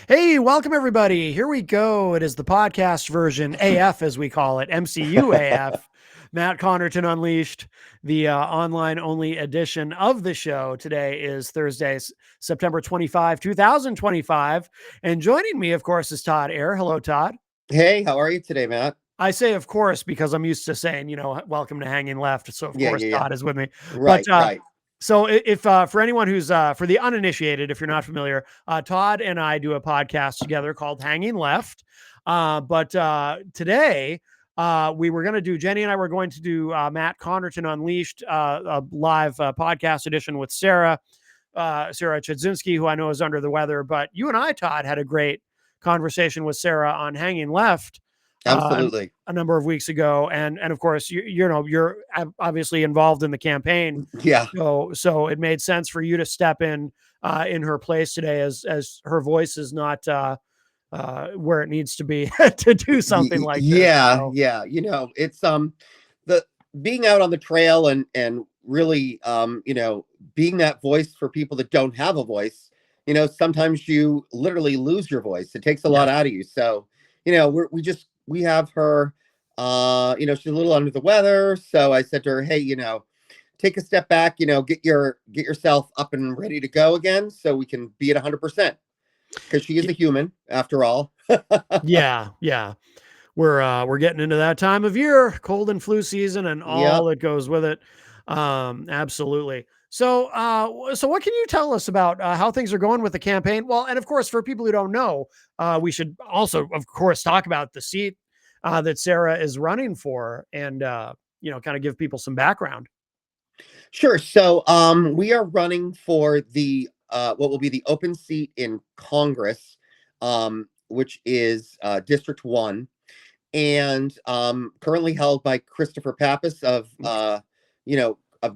Hey, welcome everybody. Here we go. It is the podcast version AF, as we call it, MCU AF. Matt Connarton Unleashed, the online only edition of the show. Today is Thursday, September 25, 2025. And joining me, of course, is Todd Ayer. Hello, Todd. Hey, how are you today, Matt? I say, of course, because I'm used to saying, welcome to Hanging Left. So, of Yeah, course, yeah, yeah. Todd is with me. But Right, right. so if for anyone who's for the uninitiated, if you're not familiar, Todd and I do a podcast together called Hanging Left. But today we were going to do, Jenny and I were going to do Matt Connarton Unleashed, a live podcast edition with Sarah Chudzinski, who I know is under the weather. But you and I, Todd, had a great conversation with Sarah on Hanging Left uh, Absolutely. a number of weeks ago, and of course you're obviously involved in the campaign, Yeah. so it made sense for you to step in her place today, as her voice is not where it needs to be to do something like this. Yeah, So yeah. It's the being out on the trail and really being that voice for people that don't have a voice. Sometimes you literally lose your voice. It takes a lot yes, out of you. So, we have her she's a little under the weather. So I said to her, "Hey, take a step back, get yourself up and ready to go again so we can be at 100%, because she is a human after all." yeah. We're getting into that time of year, cold and flu season, and all Yep. that goes with it. Absolutely. So what can you tell us about how things are going with the campaign? Well, and of course, for people who don't know, we should also, of course, talk about the seat that Sarah is running for, and kind of give people some background. Sure. So we are running for the what will be the open seat in Congress, which is District 1, and currently held by Christopher Pappas of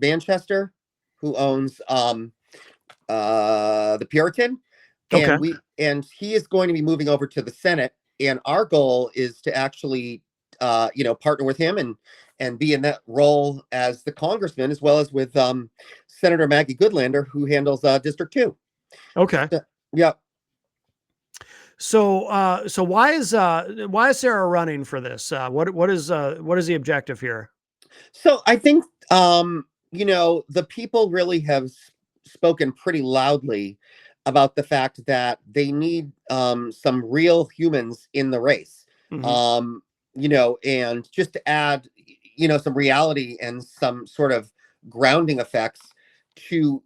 Manchester, who owns the Puritan, Okay. and he is going to be moving over to the Senate. And our goal is to actually partner with him and be in that role as the congressman, as well as with Senator Maggie Goodlander, who handles District 2. Okay. So, yeah. So why is Sarah running for this? What is the objective here? So I think the people really have spoken pretty loudly about the fact that they need some real humans in the race. Mhm. And just to add, some reality and some sort of grounding effects to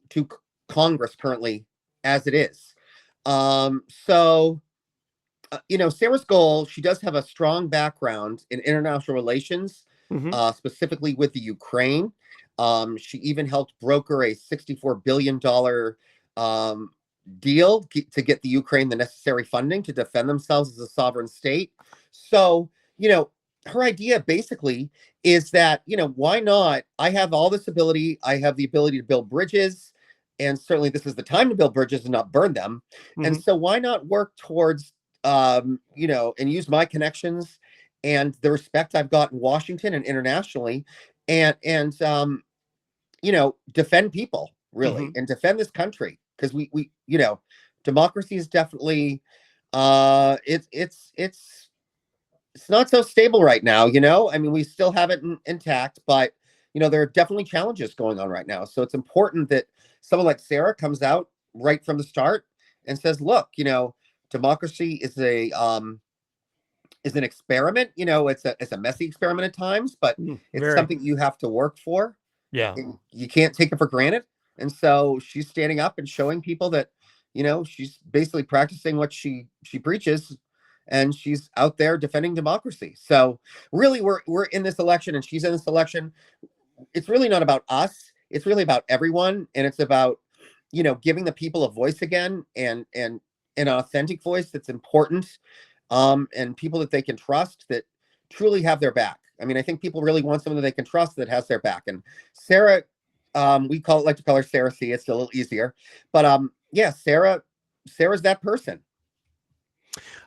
Congress currently as it is. So Sarah's goal, she does have a strong background in international relations, Mhm. specifically with the Ukraine. She even helped broker a $64 billion deal to get the Ukraine the necessary funding to defend themselves as a sovereign state. So, her idea basically is that, why not? I have all this ability. I have the ability to build bridges. And certainly this is the time to build bridges and not burn them. And Mhm. so why not work towards and use my connections and the respect I've got in Washington and internationally, and defend people really Mhm. and defend this country, because we democracy is definitely it's not so stable right now. I mean, we still have it intact, but there are definitely challenges going on right now. So it's important that someone like Sarah comes out right from the start and says, look, democracy is an experiment. It's a messy experiment at times, but it's Very. something you have to work for. Yeah. You can't take it for granted. And so she's standing up and showing people that, she's basically practicing what she preaches, and she's out there defending democracy. So really, we're in this election, and she's in this election. It's really not about us. It's really about everyone, and it's about giving the people a voice again, and an authentic voice that's important, and people that they can trust, that truly have their back. I mean, I think people really want someone that they can trust that has their back. And Sarah, like to call her Sarah C. It's a little easier, but yeah, Sarah's that person.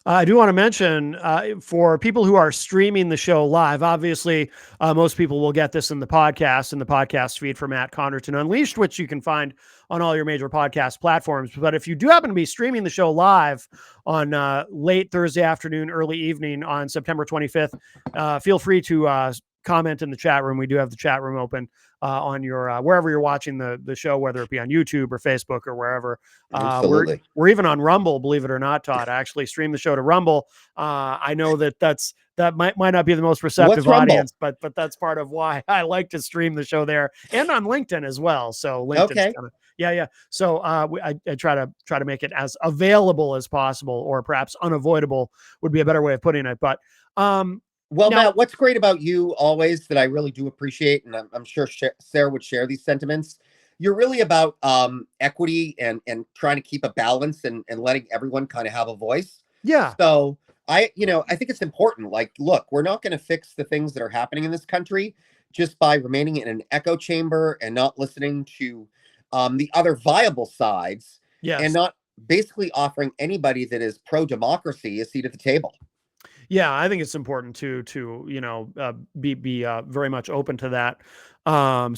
I do want to mention for people who are streaming the show live, obviously, most people will get this in the podcast feed for Matt Connarton Unleashed, which you can find on all your major podcast platforms. But if you do happen to be streaming the show live on late Thursday afternoon, early evening on September 25th, feel free to comment in the chat room. We do have the chat room open on your wherever you're watching the show, whether it be on YouTube or Facebook or wherever. Absolutely. We're even on Rumble, believe it or not, Todd. I actually stream the show to Rumble. I know that might not be the most receptive audience, but that's part of why I like to stream the show there and on LinkedIn as well. So LinkedIn's Okay. yeah. So I try to make it as available as possible, or perhaps unavoidable would be a better way of putting it. But well, now, Matt, what's great about you always that I really do appreciate, and I'm sure Sarah would share these sentiments. You're really about equity and trying to keep a balance and letting everyone kind of have a voice. yeah. So I think it's important. Like, look, we're not going to fix the things that are happening in this country just by remaining in an echo chamber and not listening to the other viable sides, Yes. and not basically offering anybody that is pro-democracy a seat at the table. Yeah, I think it's important to be very much open to that.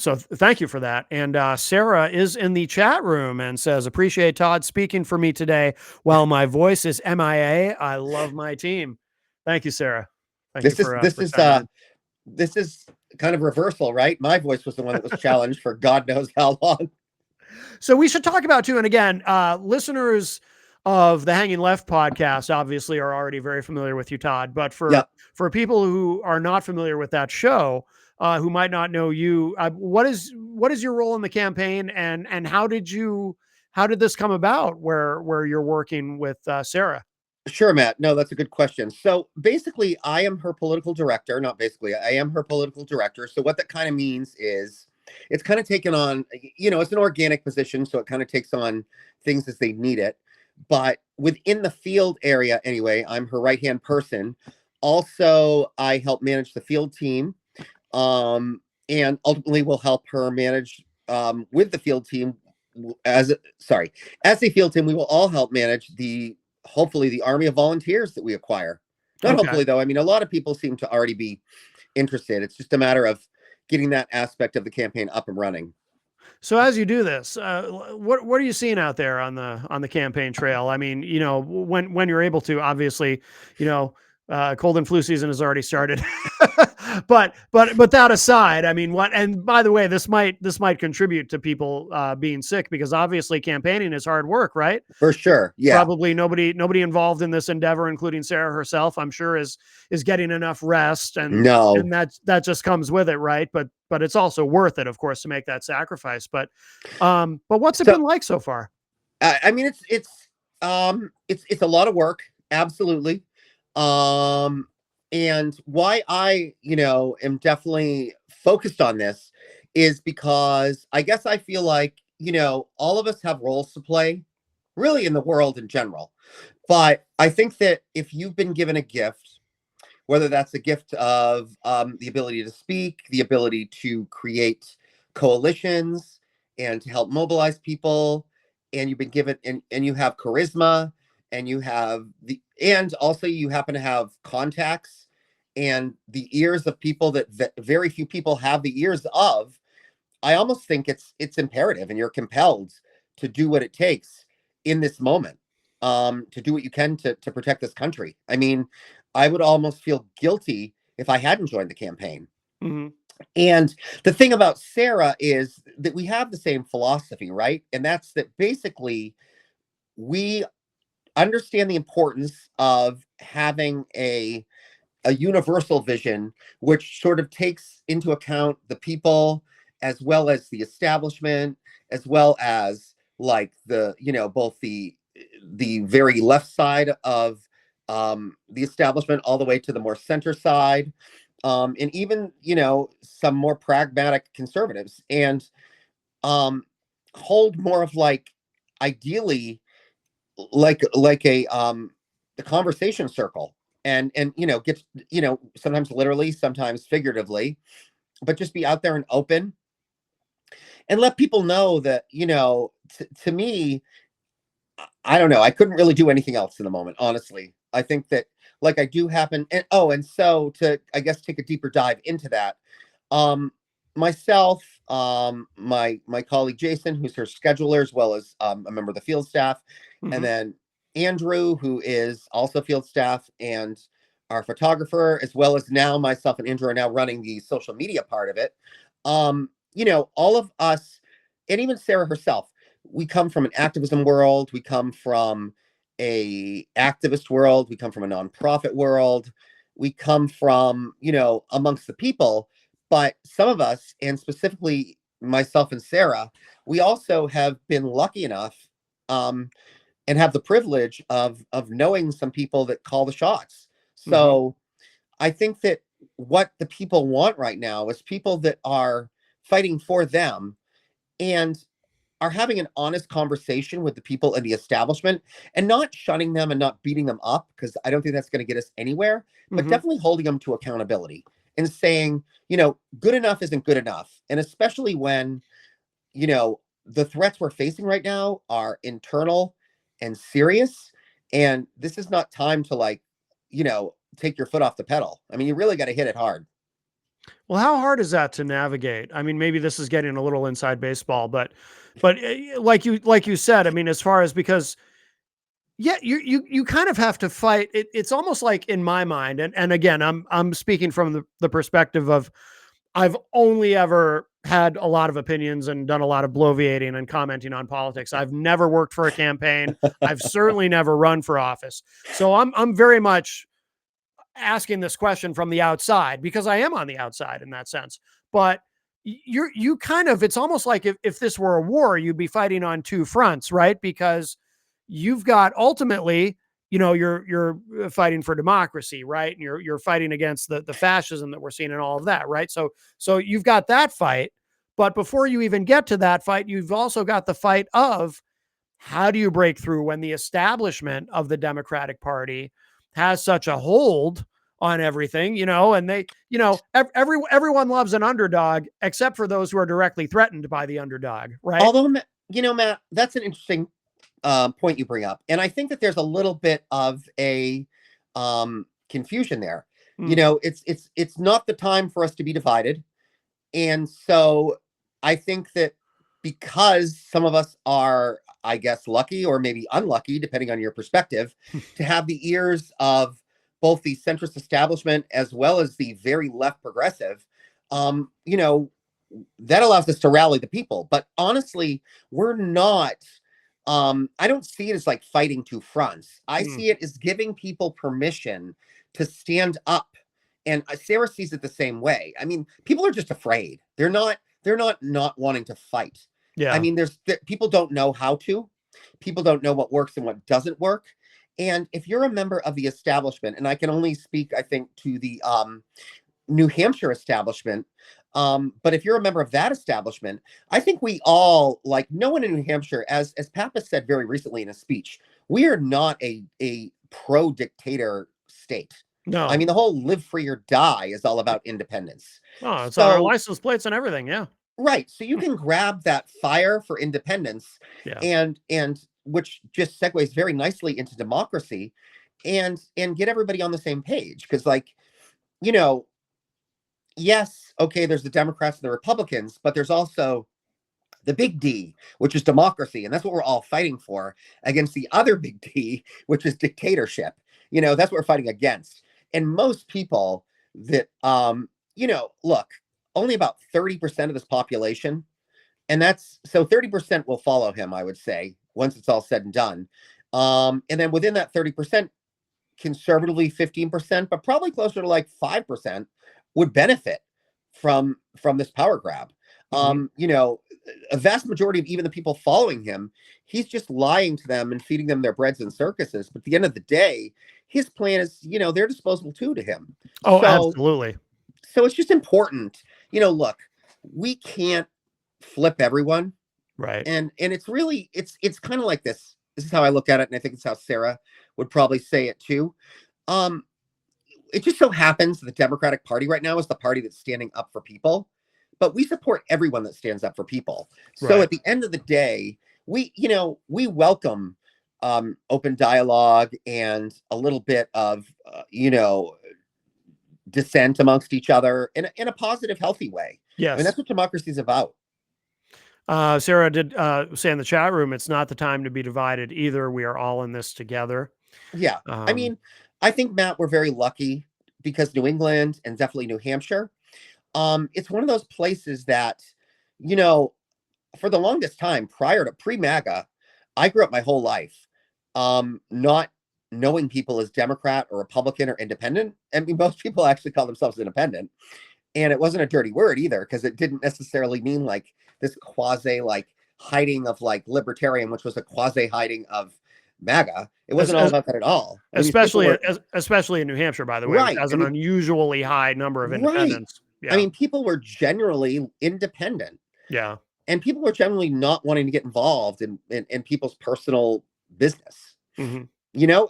So thank you for that. And Sarah is in the chat room and says, "Appreciate Todd speaking for me today. While my voice is MIA, I love my team." Thank you, Sarah. Thank you for chiming in. This is kind of reversal, right? My voice was the one that was challenged for God knows how long. So we should talk about too, and again, listeners of the Hanging Left podcast obviously are already very familiar with you, Todd. But for people who are not familiar with that show, who might not know you, what is your role in the campaign, and how did this come about? Where you're working with Sarah? Sure, Matt. No, that's a good question. So basically, I am her political director. Not basically, I am her political director. So what that kind of means is it's kind of taken on, it's an organic position. So it kind of takes on things as they need it. But within the field area, anyway, I'm her right-hand person. Also, I help manage the field team, and ultimately will help her manage with the field team. As a field team, we will all help manage hopefully the army of volunteers that we acquire. Not hopefully, though. I mean, a lot of people seem to already be interested. It's just a matter of getting that aspect of the campaign up and running. So as you do this, what are you seeing out there on the campaign trail? I mean, when you're able to, obviously, cold and flu season has already started, but that aside, I mean, and by the way, this might contribute to people being sick, because obviously campaigning is hard work, right? For sure. Yeah. Probably nobody involved in this endeavor, including Sarah herself, I'm sure is getting enough rest, and that just comes with it, right? But it's also worth it, of course, to make that sacrifice. But what's it been like so far? I mean, it's a lot of work. Absolutely. And why I, am definitely focused on this is because I guess I feel like, all of us have roles to play really in the world in general. But I think that if you've been given a gift, whether that's a gift of the ability to speak, the ability to create coalitions and to help mobilize people, and you've been given, and you have charisma, and and also you happen to have contacts and the ears of people that very few people have the ears of, I almost think it's imperative, and you're compelled to do what it takes in this moment, to do what you can to protect this country. I mean, I would almost feel guilty if I hadn't joined the campaign. Mm-hmm. And the thing about Sarah is that we have the same philosophy, right? And that's that basically we understand the importance of having a universal vision, which sort of takes into account the people as well as the establishment, as well as like both the very left side of the establishment all the way to the more center side, and even some more pragmatic conservatives, and hold more of like ideally like a conversation circle, and get sometimes literally, sometimes figuratively, but just be out there and open and let people know that to me, I don't know, I couldn't really do anything else in the moment, honestly. I think that like I do happen, and so to, I guess, take a deeper dive into that, um, myself, my colleague Jason, who's her scheduler, as well as a member of the field staff, and Hmm. then Andrew, who is also field staff and our photographer, as well as now myself and Andrew are now running the social media part of it. All of us, and even Sarah herself, we come from an activism world. We come from a activist world. We come from a nonprofit world. We come from, amongst the people. But some of us, and specifically myself and Sarah, we also have been lucky enough, and have the privilege of knowing some people that call the shots. Hmm. So I think that what the people want right now is people that are fighting for them and are having an honest conversation with the people in the establishment, and not shunning them and not beating them up, because I don't think that's going to get us anywhere, but Hmm. definitely holding them to accountability and saying, good enough isn't good enough. And especially when, the threats we're facing right now are internal and serious. And this is not time to, like, take your foot off the pedal. I mean, you really got to hit it hard. Well, how hard is that to navigate? I mean, maybe this is getting a little inside baseball, but like you said, I mean, as far as because yeah, you kind of have to fight. It's almost like in my mind, and again, I'm speaking from the perspective of I've only ever had a lot of opinions and done a lot of bloviating and commenting on politics. I've never worked for a campaign. I've certainly never run for office. So I'm very much asking this question from the outside because I am on the outside in that sense. But you kind of, it's almost like if this were a war, you'd be fighting on two fronts, right? Because you've got ultimately, you're fighting for democracy, right? And you're fighting against the fascism that we're seeing and all of that, right? So you've got that fight, but before you even get to that fight, you've also got the fight of how do you break through when the establishment of the Democratic Party has such a hold on everything, and they, everyone loves an underdog except for those who are directly threatened by the underdog, right? Although, Matt, that's an interesting point you bring up. And I think that there's a little bit of a confusion there. Mm, It's not the time for us to be divided. And so I think that because some of us are, I guess, lucky or maybe unlucky, depending on your perspective, to have the ears of both the centrist establishment as well as the very left progressive, um, you know, that allows us to rally the people. But honestly, we're not. I don't see it as like fighting two fronts. I mm, see it as giving people permission to stand up. And Sarah sees it the same way. I mean, people are just afraid. They're not. They're not wanting to fight. I yeah. mean, people don't know how to. People don't know what works and what doesn't work. And if you're a member of the establishment, and I can only speak, I think, to the New Hampshire establishment. But if you're a member of that establishment, I think we all, like, no one in New Hampshire, as Pappas said very recently in a speech, we are not a pro dictator state. I No. mean, the whole live free or die is all about independence. Oh, it's on our So, license plates and everything. Yeah. right. So you can grab that fire for independence, Yeah. and which just segues very nicely into democracy, and get everybody on the same page. Because, like, you know, yes, okay, there's the Democrats and the Republicans, but there's also the big D, which is democracy. And that's what we're all fighting for against the other big D, which is dictatorship. That's what we're fighting against. And most people that, look, only about 30% of this population, and that's so 30% will follow him, I would say, once it's all said and done. And then within that 30%, conservatively 15%, but probably closer to like 5% would benefit from this power grab. Hmm. A vast majority of even the people following him, he's just lying to them and feeding them their breads and circuses. But at the end of the day, his plan is, they're disposable too to him. Oh, So absolutely. so it's just important, look, we can't flip everyone. Right. And it's really it's kind of like this. This is how I look at it, and I think it's how Sarah would probably say it too. Um, it just so happens the Democratic Party right now is the party that's standing up for people, but we support everyone that stands up for people. So Right. at the end of the day, we welcome open dialogue and a little bit of, dissent amongst each other in a positive, healthy way. I mean, Yes. that's what democracy is about. Sarah did say in the chat room, it's not the time to be divided either. We are all in this together. Yeah. I Um, mean, I think, Matt, we're very lucky because New England and definitely New Hampshire, it's one of those places that, you know, for the longest time prior to pre-MAGA, I grew up my whole life not knowing people as Democrat or Republican or independent. I mean, most people actually call themselves independent. And it wasn't a dirty word either, because it didn't necessarily mean like this quasi like hiding of like libertarian, which was a quasi hiding of MAGA. It as, wasn't all as, about that at all. I mean, these people especially were especially in New Hampshire, by the way, which right. has I an mean, unusually high number of right. independents. I Yeah. mean, people were generally independent. Yeah. And people were generally not wanting to get involved in people's personal business. Mm-hmm.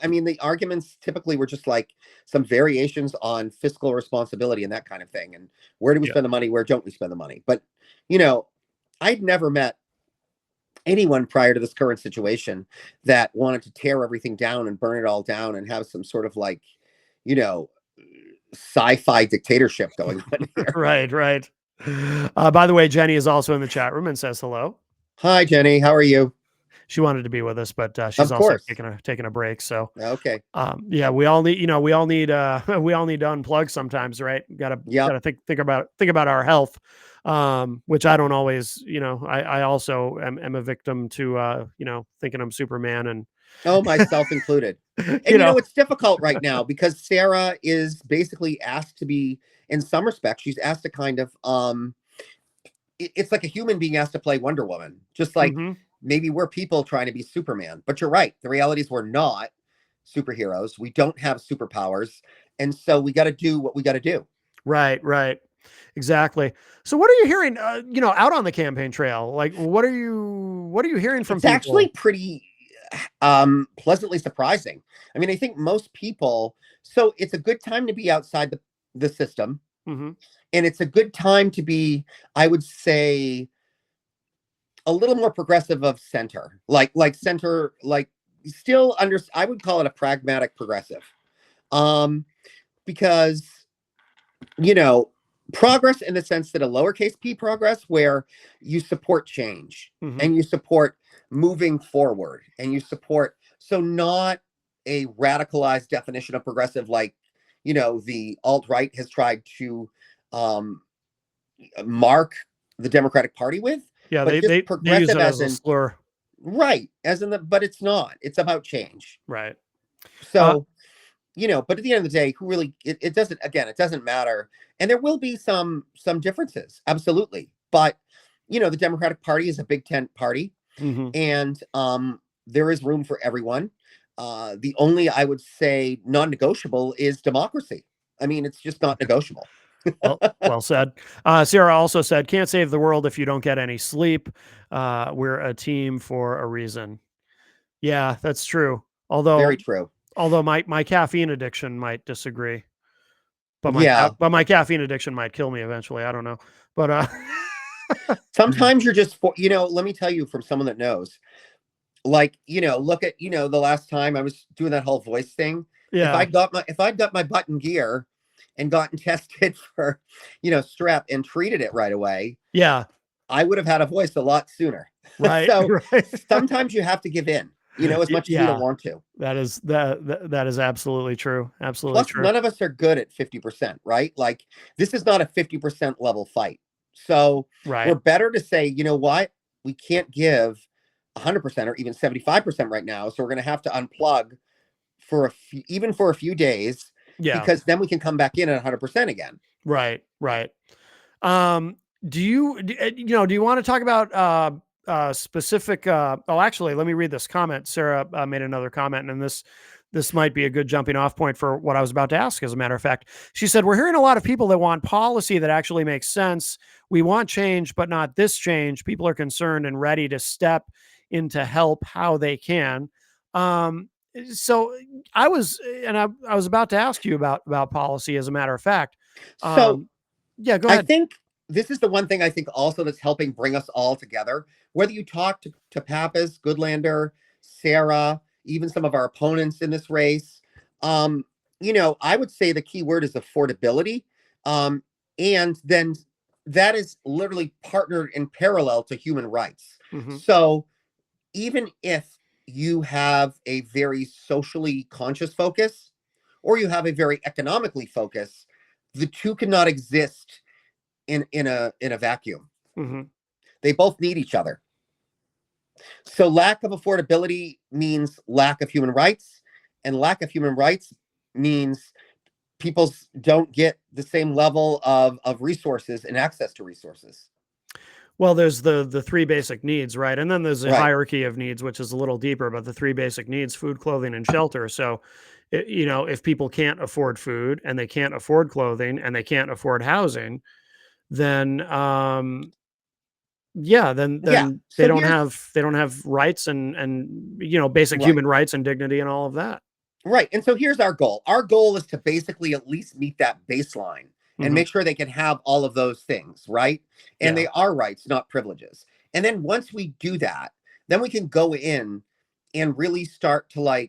I mean, the arguments typically were just like some variations on fiscal responsibility and that kind of thing. And where do we spend the money? Where don't we spend the money? But, I'd never met anyone prior to this current situation that wanted to tear everything down and burn it all down and have some sort of like, you know, sci-fi dictatorship going on here. Right. Right. By the way, Jenny is also in the chat room and says hello. Hi, Jenny. How are you? She wanted to be with us, but she's Of also course. taking a break. So Okay. yeah, we all need we all need we all need to unplug sometimes, right? Yep. Gotta think about our health, which I don't always. I also am a victim to thinking I'm Superman and Oh, myself included. you And know it's difficult right now because Sarah is basically asked to be, in some respects, she's asked to kind of it's like a human being asked to play Wonder Woman. Just like hmm maybe we're people trying to be Superman. But you're right. The reality is we're not superheroes. We don't have superpowers. And so we got to do what we got to do. right, exactly. So what are you hearing out on the campaign trail? Like what are you hearing from It's actually people? pretty pleasantly surprising. I mean, I think most people, so it's a good time to be outside the system. hmm And it's a good time to be, I would say, a little more progressive of center, like center, like still under, I would call it a pragmatic progressive. Um, because, you know, progress in the sense that a lowercase p progress where you support change hmm and you support moving forward and you support, so not a radicalized definition of progressive like, the alt-right has tried to um mark the Democratic Party with, Yeah, but just they use progressive it as as a in slur. right, as in but it's not. It's about change. Right. Uh, So, but at the end of the day, who really it doesn't, again, it doesn't matter. And there will be some differences, absolutely. But the Democratic Party is a big tent party, mhm. and there is room for everyone. The only, I would say, non-negotiable is democracy. I mean, it's just not negotiable. Well said. Sarah also said, "Can't save the world if you don't get any sleep. We're a team for a reason." Yeah, that's true. Very Although, true. although my caffeine addiction might disagree, but Yeah. my caffeine addiction might kill me eventually. I don't know, but Sometimes you're just for, let me tell you from someone that knows, like, look at, the last time I was doing that whole voice thing. yeah, If I'd got my butt in gear and gotten tested for, strep and treated it right away, yeah, I would have had a voice a lot sooner. right, So right. sometimes you have to give in, as much as you don't Yeah, want to. that is absolutely true. Absolutely Plus, true. none of us are good at 50%, right? Like, this is not a 50% level fight. So we're Right. better to say, you know what? We can't give 100% or even 75% right now. So we're going to have to unplug for even for a few days, Yeah. because then we can come back in at 100% again. Right. Right. Um, do you want to talk about specific? Actually, let me read this comment. Sarah made another comment, and this might be a good jumping off point for what I was about to ask. As a matter of fact, she said, "We're hearing a lot of people that want policy that actually makes sense. We want change, but not this change. People are concerned and ready to step in to help how they can." So I was about to ask you about policy. As a matter of fact, So um, yeah, go I ahead. think this is the one thing I think also that's helping bring us all together. Whether you talk to Pappas, Goodlander, Sarah, even some of our opponents in this race. I would say the key word is affordability. And then that is literally partnered in parallel to human rights. Mm-hmm. So even if you have a very socially conscious focus or you have a very economically focus, the two cannot exist in a vacuum. Mm-hmm. They both need each other. So lack of affordability means lack of human rights, and lack of human rights means people don't get the same level of resources and access to resources. Well, there's the three basic needs, right? And then there's a Right. hierarchy of needs, which is a little deeper, but the three basic needs: food, clothing, and shelter. So, if people can't afford food and they can't afford clothing and they can't afford housing, then yeah, then Yeah. they So don't here's have rights and basic right. human rights and dignity and all of that. Right. And so here's our goal. Our goal is to basically at least meet that baseline and Mm-hmm. make sure they can have all of those things, right? And Yeah. they are rights, not privileges. And then once we do that, then we can go in and really start to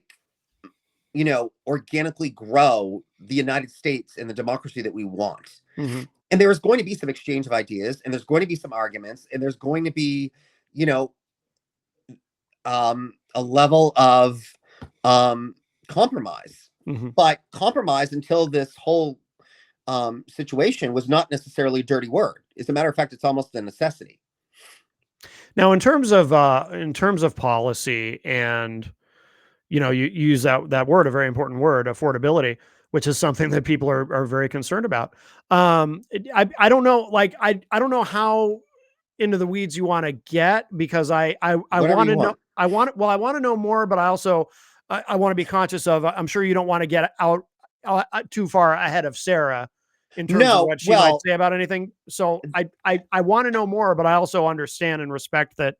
organically grow the United States and the democracy that we want. Mm-hmm. And there is going to be some exchange of ideas, and there's going to be some arguments, and there's going to be, you know, a level of compromise. Mm-hmm. But compromise until this whole situation was not necessarily a dirty word. As a matter of fact, it's almost a necessity. Now, in terms of policy, and you use that word, a very important word, affordability, which is something that people are very concerned about. I don't know, like I don't know how into the weeds you want to get, because I Whatever want you to know. want. I want to know more, but I also I want to be conscious of. I'm sure you don't want to get out too far ahead of Sarah in terms of No, what she might well, say about anything. So I want to know more, but I also understand and respect that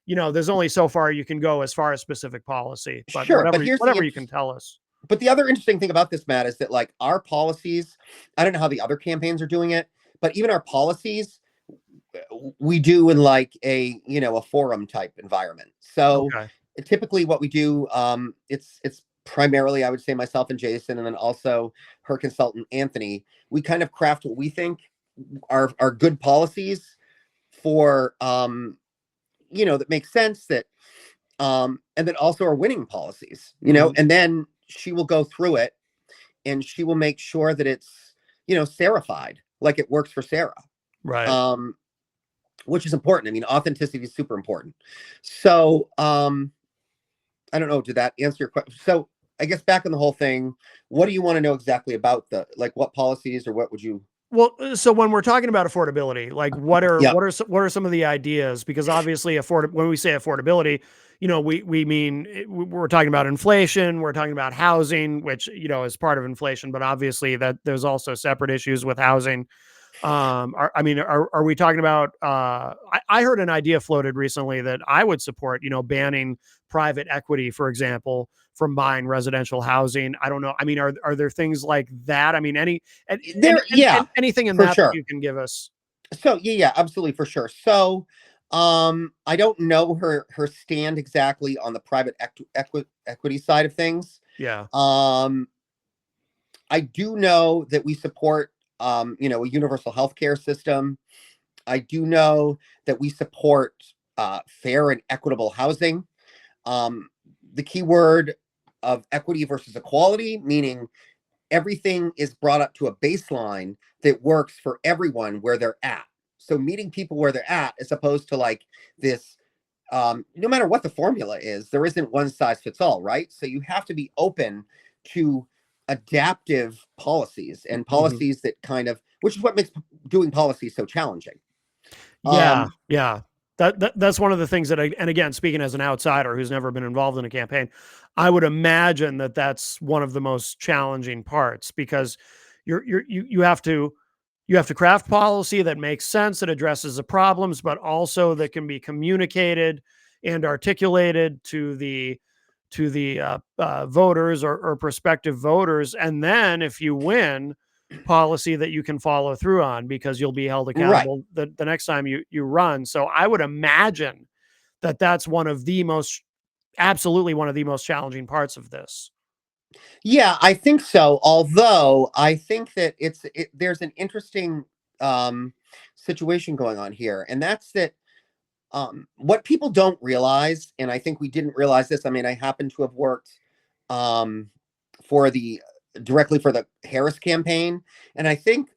there's only so far you can go as far as specific policy. But sure. But whatever you can tell us. but the other interesting thing about this, Matt, is that like our policies, I don't know how the other campaigns are doing it, but even our policies, we do in like a forum type environment. So Okay. typically what we do, it's primarily, I would say, myself and Jason, and then also her consultant Anthony. We kind of craft what we think are good policies for that make sense, that and then also are winning policies, Mm-hmm. and then she will go through it and she will make sure that it's Sarah-fied, like it works for Sarah. Right. um which is important. I mean, authenticity is super important. So I don't know, did that answer your question? So I guess back on the whole thing, what do you want to know exactly about what policies, or what would you? Well, so when we're talking about affordability, like Yeah. what are some of the ideas? Because obviously, when we say affordability, we mean we're talking about inflation, we're talking about housing, which is part of inflation, but obviously that there's also separate issues with housing. Are we talking about? I heard an idea floated recently that I would support. Banning private equity, for example, from buying residential housing. I don't know. I mean, are there things like that? I mean, Yeah, anything in for that sure. you can give us? So yeah, absolutely, for sure. So I don't know her stand exactly on the private equity side of things. Yeah. um I do know that we support a universal healthcare system. I do know that we support fair and equitable housing. um the key word of equity versus equality, meaning everything is brought up to a baseline that works for everyone where they're at. So meeting people where they're at, as opposed to like this, no matter what the formula is, there isn't one size fits all, right? So you have to be open to adaptive policies, and Mhm. policies that kind of, which is what makes doing policy so challenging. Yeah, Um, yeah. That's one of the things that and again, speaking as an outsider who's never been involved in a campaign, I would imagine that that's one of the most challenging parts, because you have to craft policy that makes sense, that addresses the problems, but also that can be communicated and articulated to the voters, or prospective voters, and then if you win, policy that you can follow through on, because you'll be held right. accountable the next time you run. So I would imagine that that's one of the most absolutely one of the most challenging parts of this. Yeah, I think so. Although I think that there's an interesting um, situation going on here, and that's that what people don't realize, and I think we didn't realize this. I mean, I happen to have worked um, for the directly for the Harris campaign, and I think,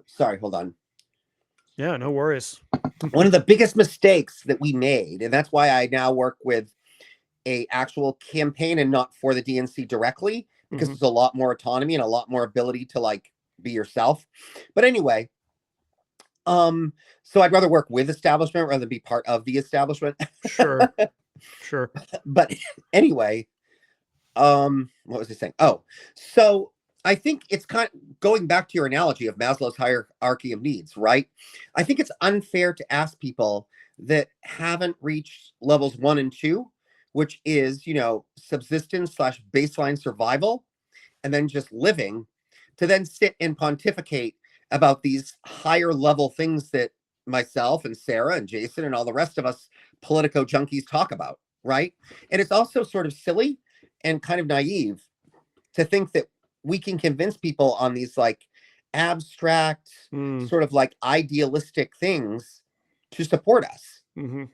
sorry, hold on. Yeah, no worries. One of the biggest mistakes that we made, and that's why I now work with a actual campaign and not for the DNC directly, because Mhm. there's a lot more autonomy and a lot more ability to like be yourself. But anyway, so I'd rather work with establishment rather than be part of the establishment. Sure. Sure. But anyway, what was I saying? Oh, so I think it's kind of going back to your analogy of Maslow's hierarchy of needs, right? I think it's unfair to ask people that haven't reached levels 1 and 2, which is, subsistence slash baseline survival, and then just living, to then sit and pontificate about these higher level things that myself and Sarah and Jason and all the rest of us Politico junkies talk about, right? And it's also sort of silly and kind of naive to think that we can convince people on these like abstract, Mm. sort of like idealistic things to support us. Mm-hmm.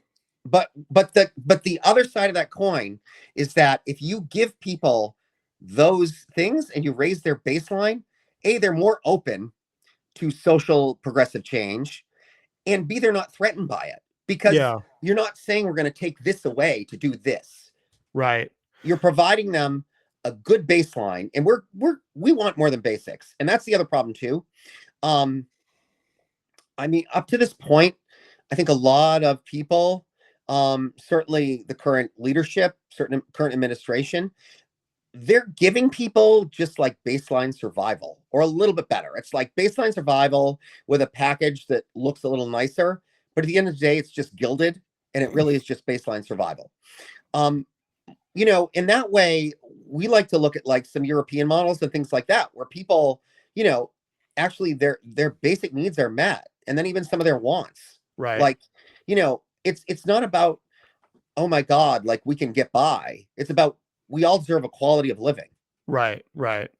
But the other side of that coin is that if you give people those things and you raise their baseline, A, they're more open to social progressive change, and B, they're not threatened by it because Yeah. you're not saying we're going to take this away to do this. Right. You're providing them a good baseline, and we want more than basics, and that's the other problem too. Um, I mean, up to this point, I think a lot of people, certainly the current leadership, certain current administration, they're giving people just like baseline survival or a little bit better. It's like baseline survival with a package that looks a little nicer, but at the end of the day, it's just gilded, and it really is just baseline survival. Um, in that way, we like to look at like some European models and things like that, where people, you know, actually their basic needs are met, and then even some of their wants. Right. Like, it's not about, oh my God, like we can get by. It's about we all deserve a quality of living. Right. Right.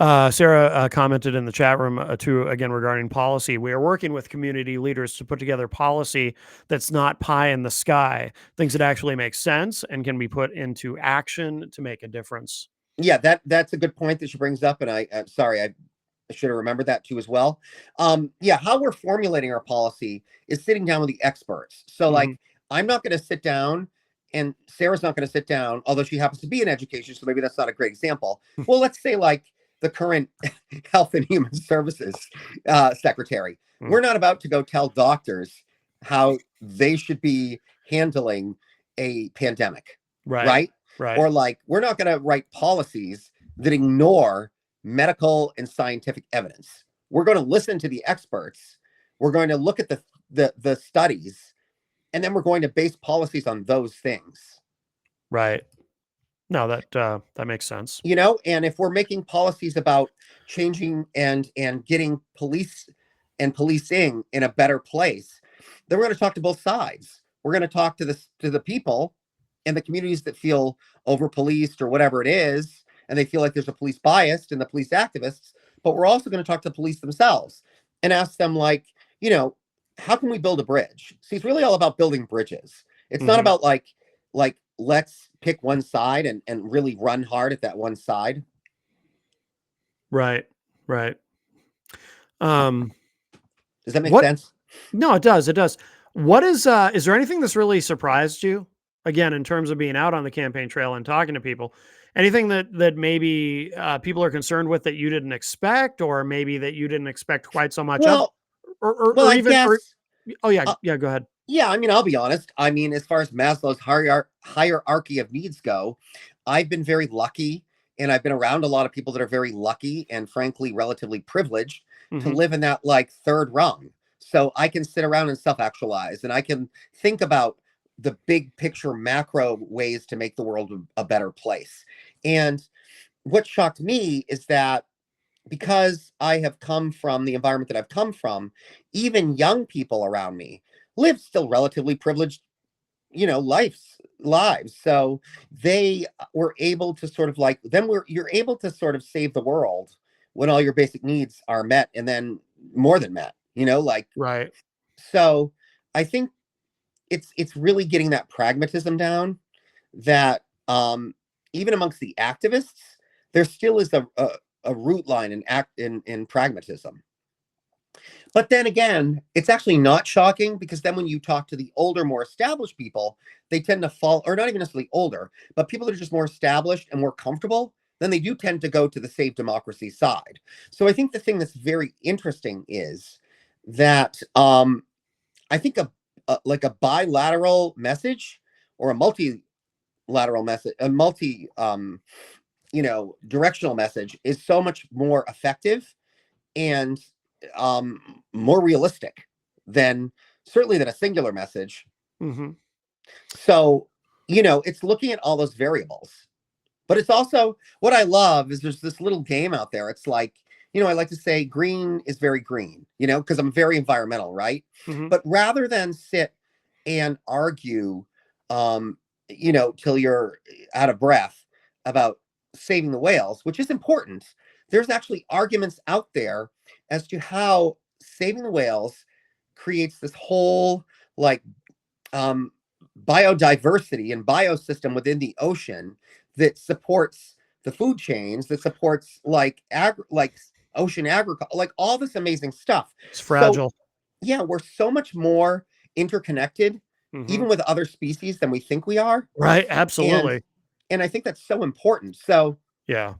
Sarah commented in the chat room too, again, regarding policy. We are working with community leaders to put together policy that's not pie in the sky, things that actually make sense and can be put into action to make a difference. Yeah, that's a good point that she brings up, and I'm sorry, I should have remembered that too as well. Yeah, how we're formulating our policy is sitting down with the experts. So, Mhm. like, I'm not going to sit down, and Sarah's not going to sit down, although she happens to be in education, so maybe that's not a great example. Well, let's say like the current Health and Human Services secretary. Mm. We're not about to go tell doctors how they should be handling a pandemic, Right. right? Right. Or like, we're not going to write policies that ignore medical and scientific evidence. We're going to listen to the experts. We're going to look at the studies, and then we're going to base policies on those things. Right. No, that makes sense. And if we're making policies about changing and getting police and policing in a better place, then we're going to talk to both sides. We're going to talk to the people and the communities that feel over policed or whatever it is, and they feel like there's a police bias and the police activists. But we're also going to talk to the police themselves and ask them, like, how can we build a bridge? See, it's really all about building bridges. It's not Mhm. about like let's pick one side and really run hard at that one side. Right. Right. Um, Does that make what sense? No, it does. It does. Is there anything that's really surprised you again in terms of being out on the campaign trail and talking to people? Anything that maybe people are concerned with that you didn't expect, or maybe that you didn't expect quite so much of, Well, or I even, or guess. oh yeah, Uh, yeah, go ahead. yeah, I mean, I'll be honest. I mean, as far as Maslow's hierarchy of needs go, I've been very lucky, and I've been around a lot of people that are very lucky and, frankly, relatively privileged to Hmm. live in that like third rung. So I can sit around and self-actualize, and I can think about the big picture, macro ways to make the world a better place. And what shocked me is that because I have come from the environment that I've come from, even young people around me live still relatively privileged, lives lives. So they were able to sort of like, you're able to sort of save the world when all your basic needs are met, and then more than met, like, Right. so I think it's really getting that pragmatism down, that even amongst the activists, there still is a root line in pragmatism. But then again, it's actually not shocking, because then when you talk to the older, more established people, they tend to fall, or not even necessarily older, but people that are just more established and more comfortable, then they do tend to go to the save democracy side. So I think the thing that's very interesting is that I think like a bilateral message, or a multilateral message, a multi directional message, is so much more effective and more realistic than certainly than a singular message. Mm-hmm. So, it's looking at all those variables. But it's also, what I love is there's this little game out there. It's like, I like to say green is very green, because I'm very environmental, right? Mm-hmm. But rather than sit and argue, till you're out of breath about saving the whales, which is important, there's actually arguments out there as to how saving the whales creates this whole, like, biodiversity and biosystem within the ocean that supports the food chains, that supports like ocean agriculture, like all this amazing stuff. It's So fragile. yeah, we're so much more interconnected, Mm-hmm. even with other species, than we think we are. Right. And Absolutely. I think that's so important. So Yeah.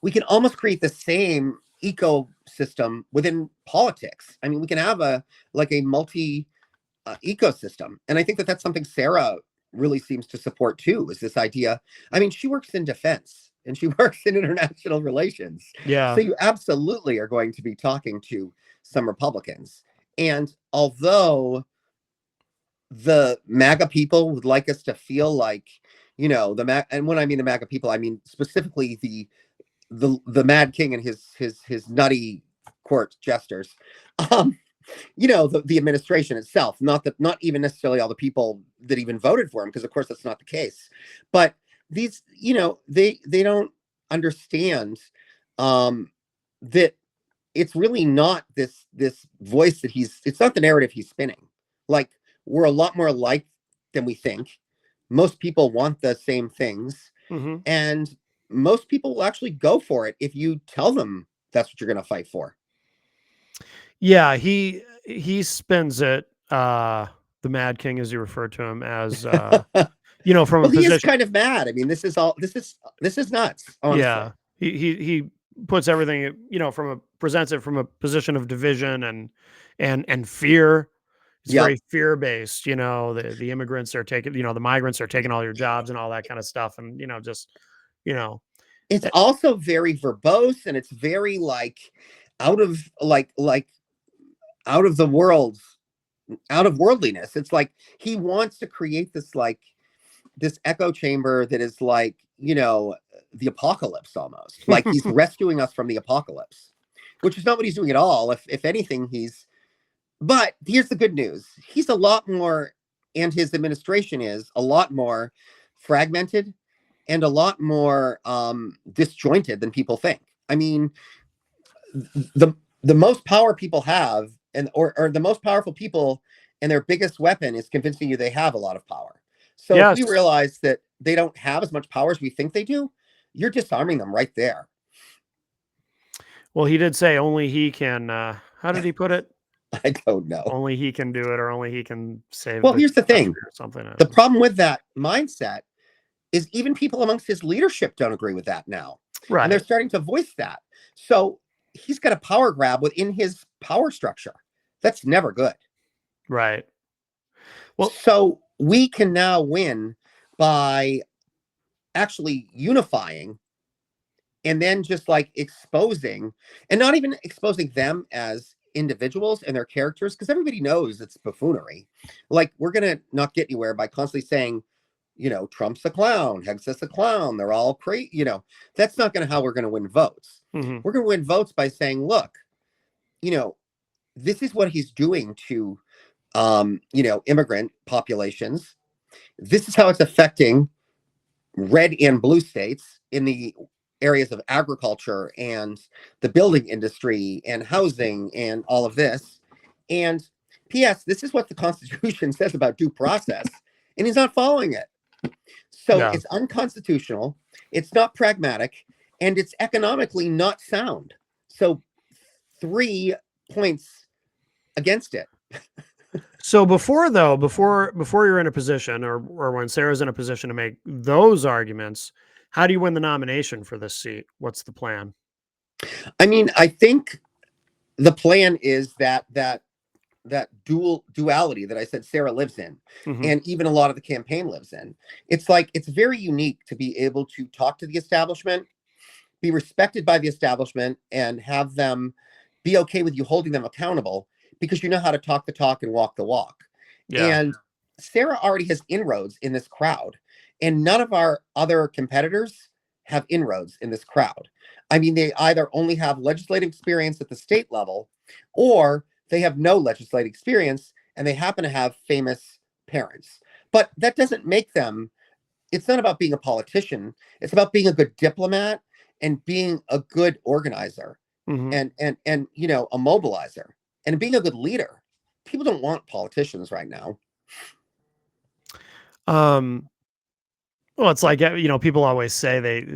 we can almost create the same ecosystem within politics. I mean, we can have a multi ecosystem. And I think that that's something Sarah really seems to support too, is this idea. I mean, she works in defense and she works in international relations. Yeah. So you absolutely are going to be talking to some Republicans. And although the MAGA people would like us to feel like, and when I mean the MAGA people, I mean specifically the Mad King and his nutty court jesters. Um, the administration itself, not even necessarily all the people that even voted for him, because of course that's not the case. But these, they don't understand that it's really not this voice that it's not the narrative he's spinning. Like, we're a lot more alike than we think. Most people want the same things, Mm-hmm. and most people will actually go for it if you tell them that's what you're going to fight for. Yeah. He spins it, the Mad King, as you referred to him, as, from a Well, he is position. kind of mad. I mean, this is nuts, honestly. Yeah. He puts everything, presents it from a position of division and fear. It's Yep. very fear based, the immigrants are taking, the migrants are taking all your jobs and all that kind of stuff. And, just, you know, It's eh, also very verbose, and it's very like out of out of the world, out of worldliness. It's like he wants to create this echo chamber that is like, the apocalypse almost. Like he's rescuing us from the apocalypse, which is not what he's doing at all. If anything, but here's the good news. He's a lot more, and his administration is a lot more fragmented and a lot more disjointed than people think. I mean, the most power people have, or the most powerful people, and their biggest weapon is convincing you they have a lot of power. So if yes. we realize that they don't have as much power as we think they do, you're disarming them right there. Well, he did say only he can, how did he put it? I don't know. Only he can do it, or only he can save Well, the here's the country thing. or something. The problem with that mindset is even people amongst his leadership don't agree with that now. Right. And they're starting to voice that. So he's got a power grab within his power structure. That's never good. Right. Well, so we can now win by actually unifying, and then just like exposing, and not even exposing them as individuals and their characters, because everybody knows it's buffoonery. Like, we're going to not get anywhere by constantly saying, Trump's a clown, Hegseth's a clown, they're all crazy. That's not going to how we're going to win votes. mm-hmm. We're going to win votes by saying, look, this is what he's doing to immigrant populations. this is how it's affecting red and blue states in the areas of agriculture and the building industry and housing and all of this. And P.S., this is what the Constitution says about due process, and he's not following it. So Yeah. it's unconstitutional, it's not pragmatic, and it's economically not sound. So 3 points against it. So before you're in a position, or when Sarah's in a position to make those arguments, how do you win the nomination for this seat? What's the plan? I mean, I think the plan is that duality that I said Sarah lives in, Mm-hmm. and even a lot of the campaign lives in. It's like, it's very unique to be able to talk to the establishment, be respected by the establishment, and have them be okay with you holding them accountable because you know how to talk the talk and walk the walk. Yeah. And Sarah already has inroads in this crowd, and none of our other competitors have inroads in this crowd. I mean, they either only have legislative experience at the state level, or they have no legislative experience and they happen to have famous parents. But that doesn't make them, it's not about being a politician. It's about being a good diplomat and being a good organizer, Mm-hmm. and you know, a mobilizer, and being a good leader. People don't want politicians right now. Well, it's like, people always say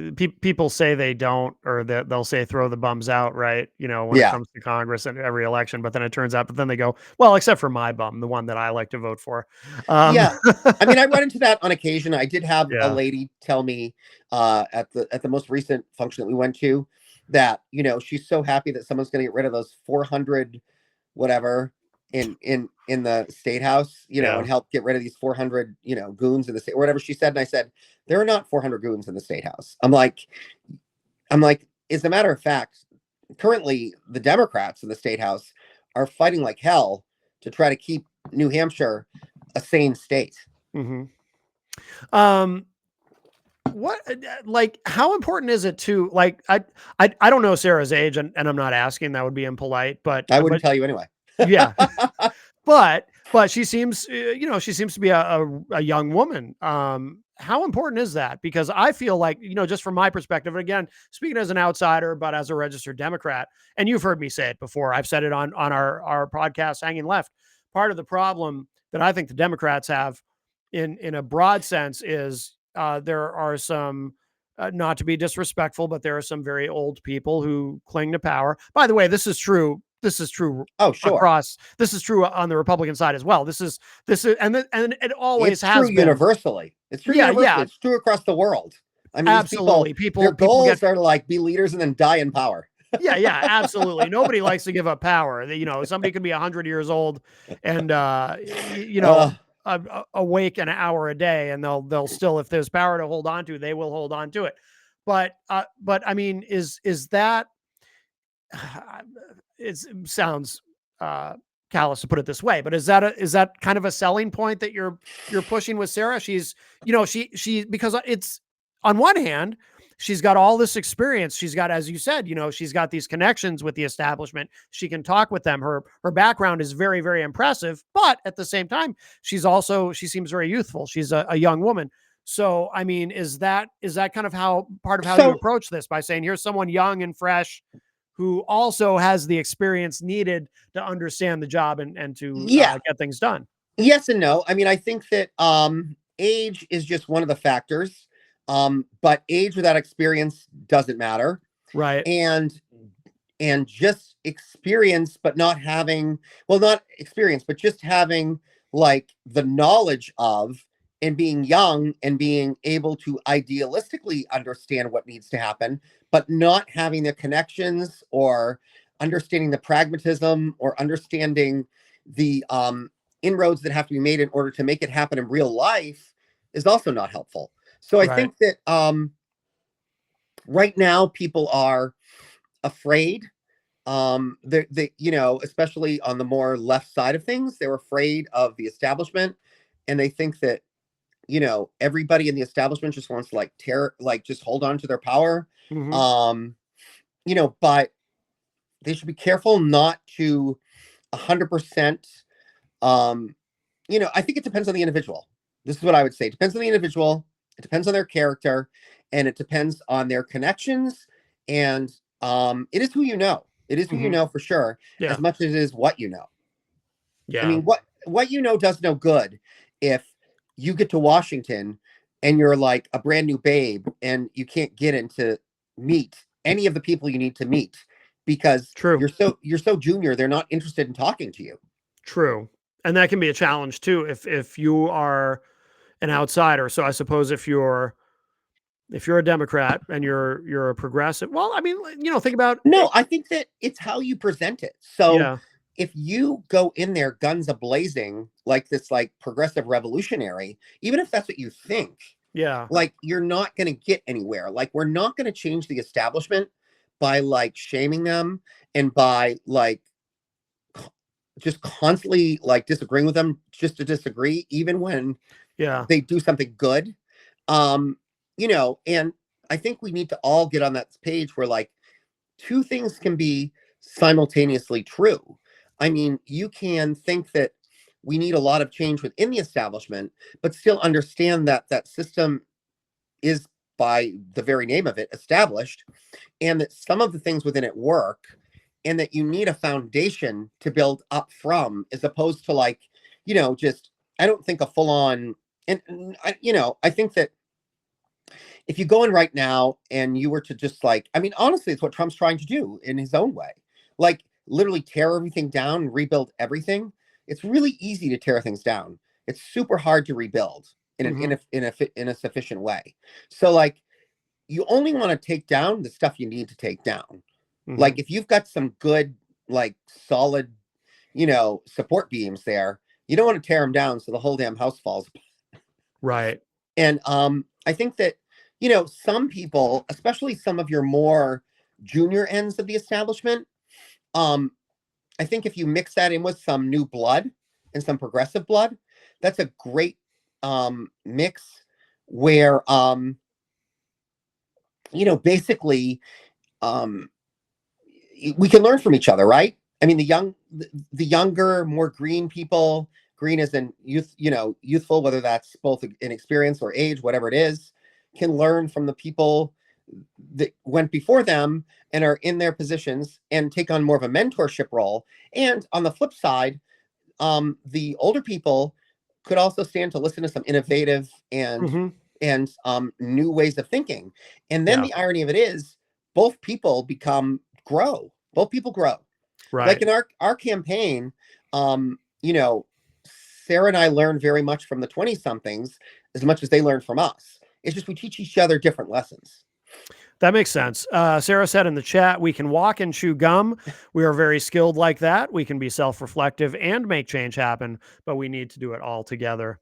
people say they don't, or that they'll say throw the bums out, right? When it Yeah. comes to Congress and every election, but then it turns out, but then they go, well, except for my bum, the one that I like to vote for. Yeah. I mean, I run into that on occasion. I did have a Yeah. lady tell me at the most recent function that we went to that, you know, she's so happy that someone's going to get rid of those 400 whatever in the state house, you know, Yeah. and help get rid of these 400, you know, goons in the state, or whatever she said. And I said, there are not 400 goons in the state house. I'm like, as a matter of fact, currently the Democrats in the state house are fighting like hell to try to keep New Hampshire a sane state. Mm-hmm. What, like, how important is it to, like, I don't know Sarah's age, and I'm not asking, that would be impolite, but I wouldn't tell you anyway. yeah, but she seems, she seems to be a young woman. How important is that? Because I feel like, just from my perspective, and again, speaking as an outsider, but as a registered Democrat, and you've heard me say it before, I've said it on our podcast, Hanging Left. Part of the problem that I think the Democrats have, in a broad sense, is there are some, not to be disrespectful, but there are some very old people who cling to power. By the way, this is true. This is true Oh, sure. across. This is true on the Republican side as well. This is, and it always It's has true been. universally. It's true Yeah, universally. yeah, It's true across the world. I mean, absolutely. these people, their goals are to like be leaders and then die in power. Yeah, absolutely. Nobody likes to give up power. Somebody could be 100 years old and awake an hour a day, and they'll still, if there's power to hold on to, they will hold on to it. But I mean, is that, it sounds callous to put it this way, but is that kind of a selling point that you're pushing with Sarah? She's, she because it's, on one hand, she's got all this experience. She's got, as you said, she's got these connections with the establishment. She can talk with them. Her background is very, very impressive, but at the same time, she seems very youthful. She's a young woman. So, I mean, is that kind of part of how you approach this, by saying, here's someone young and fresh who also has the experience needed to understand the job and to get things done? Yes and no. I mean, I think that age is just one of the factors. But age without experience doesn't matter. Right. And just experience, but not having, well, not experience, but just having like the knowledge of, and being young and being able to idealistically understand what needs to happen, but not having the connections or understanding the pragmatism or understanding the inroads that have to be made in order to make it happen in real life is also not helpful. So I think that right now people are afraid. They especially on the more left side of things, they're afraid of the establishment, and they think that everybody in the establishment just wants to just hold on to their power. Mm-hmm. But they should be careful not to 100%. I think it depends on the individual. This is what I would say. It depends on the individual. It depends on their character, and it depends on their connections. And it is who you know. It is who you Hmm. know for sure, Yeah. as much as it is what you know. I Yeah. mean, what you know does no good if you get to Washington and you're like a brand new babe and you can't get into meet any of the people you need to meet because True. you're so junior. They're not interested in talking to you. True. And that can be a challenge too if you are an outsider. So I suppose if you're a Democrat and you're a progressive, well, I mean, think about No, it. I think that it's how you present it. So Yeah. if you go in there guns a blazing like this, like progressive revolutionary, even if that's what you think, Yeah. like you're not going to get anywhere. Like we're not going to change the establishment by like shaming them and by like just constantly like disagreeing with them just to disagree, even when Yeah. they do something good. Um, and I think we need to all get on that page where like two things can be simultaneously true. I mean, you can think that we need a lot of change within the establishment, but still understand that that system is, by the very name of it, established, and that some of the things within it work, and that you need a foundation to build up from, as opposed to like, just, I don't think a full on, and I think that if you go in right now and you were to just like, I mean, honestly, it's what Trump's trying to do in his own way, like literally tear everything down and rebuild everything. It's really easy to tear things down. It's super hard to rebuild in an Hmm. in a sufficient way. So like, you only want to take down the stuff you need to take down. Hmm. Like if you've got some good, like solid, support beams there, you don't want to tear them down so the whole damn house falls. Right. And I think that, some people, especially some of your more junior ends of the establishment, um, I think if you mix that in with some new blood and some progressive blood, that's a great mix where, basically, um, we can learn from each other, right? I mean, the younger, more green people, green as in youth, youthful, whether that's both in experience or age, whatever it is, can learn from the people that went before them and are in their positions and take on more of a mentorship role. And on the flip side, the older people could also stand to listen to some innovative and Hmm. new ways of thinking. And then Yeah. the irony of it is, both people grow. Both people grow. Like Right. in our campaign, um, you know, Sarah and I learned very much from the 20 somethings as much as they learned from us. It's just we teach each other different lessons. That makes sense. Sarah said in the chat, we can walk and chew gum. We are very skilled like that. We can be self reflective and make change happen, but we need to do it all together.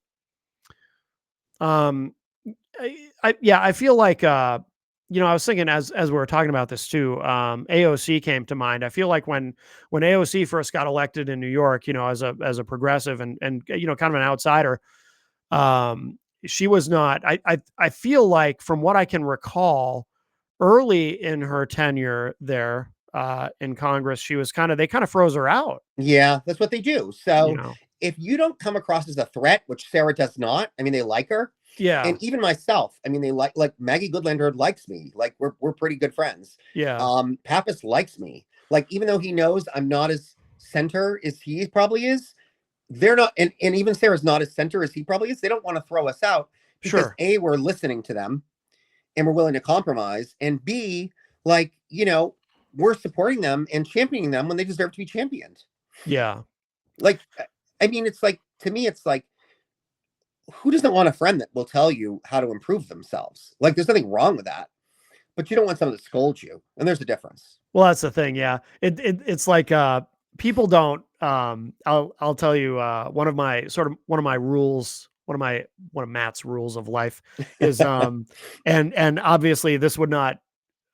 Um, yeah, I feel like, I was thinking as we were talking about this too, AOC came to mind. I feel like when AOC first got elected in New York, as a progressive and kind of an outsider, she was not. I feel like from what I can recall, early in her tenure there in Congress, they kind of froze her out. Yeah, that's what they do. You So know, if you don't come across as a threat, which Sarah does not, I mean, they like her. yeah, And even myself, I mean, they like Maggie Goodlander likes me. Like we're pretty good friends. yeah, Pappas likes me. Like even though he knows I'm not as center as he probably is, they're not, and even Sarah's not as center as he probably is. They don't want to throw us out because sure, A, we're listening to them and we're willing to compromise, and B, like, we're supporting them and championing them when they deserve to be championed. yeah, Like, I mean, it's like, to me, it's like, who doesn't want a friend that will tell you how to improve themselves? Like, there's nothing wrong with that, but you don't want someone to scold you. And there's a difference. Well, that's the thing. Yeah. It's like, people don't, I'll tell you, one of my rules, one of Matt's rules of life is, and obviously this would not,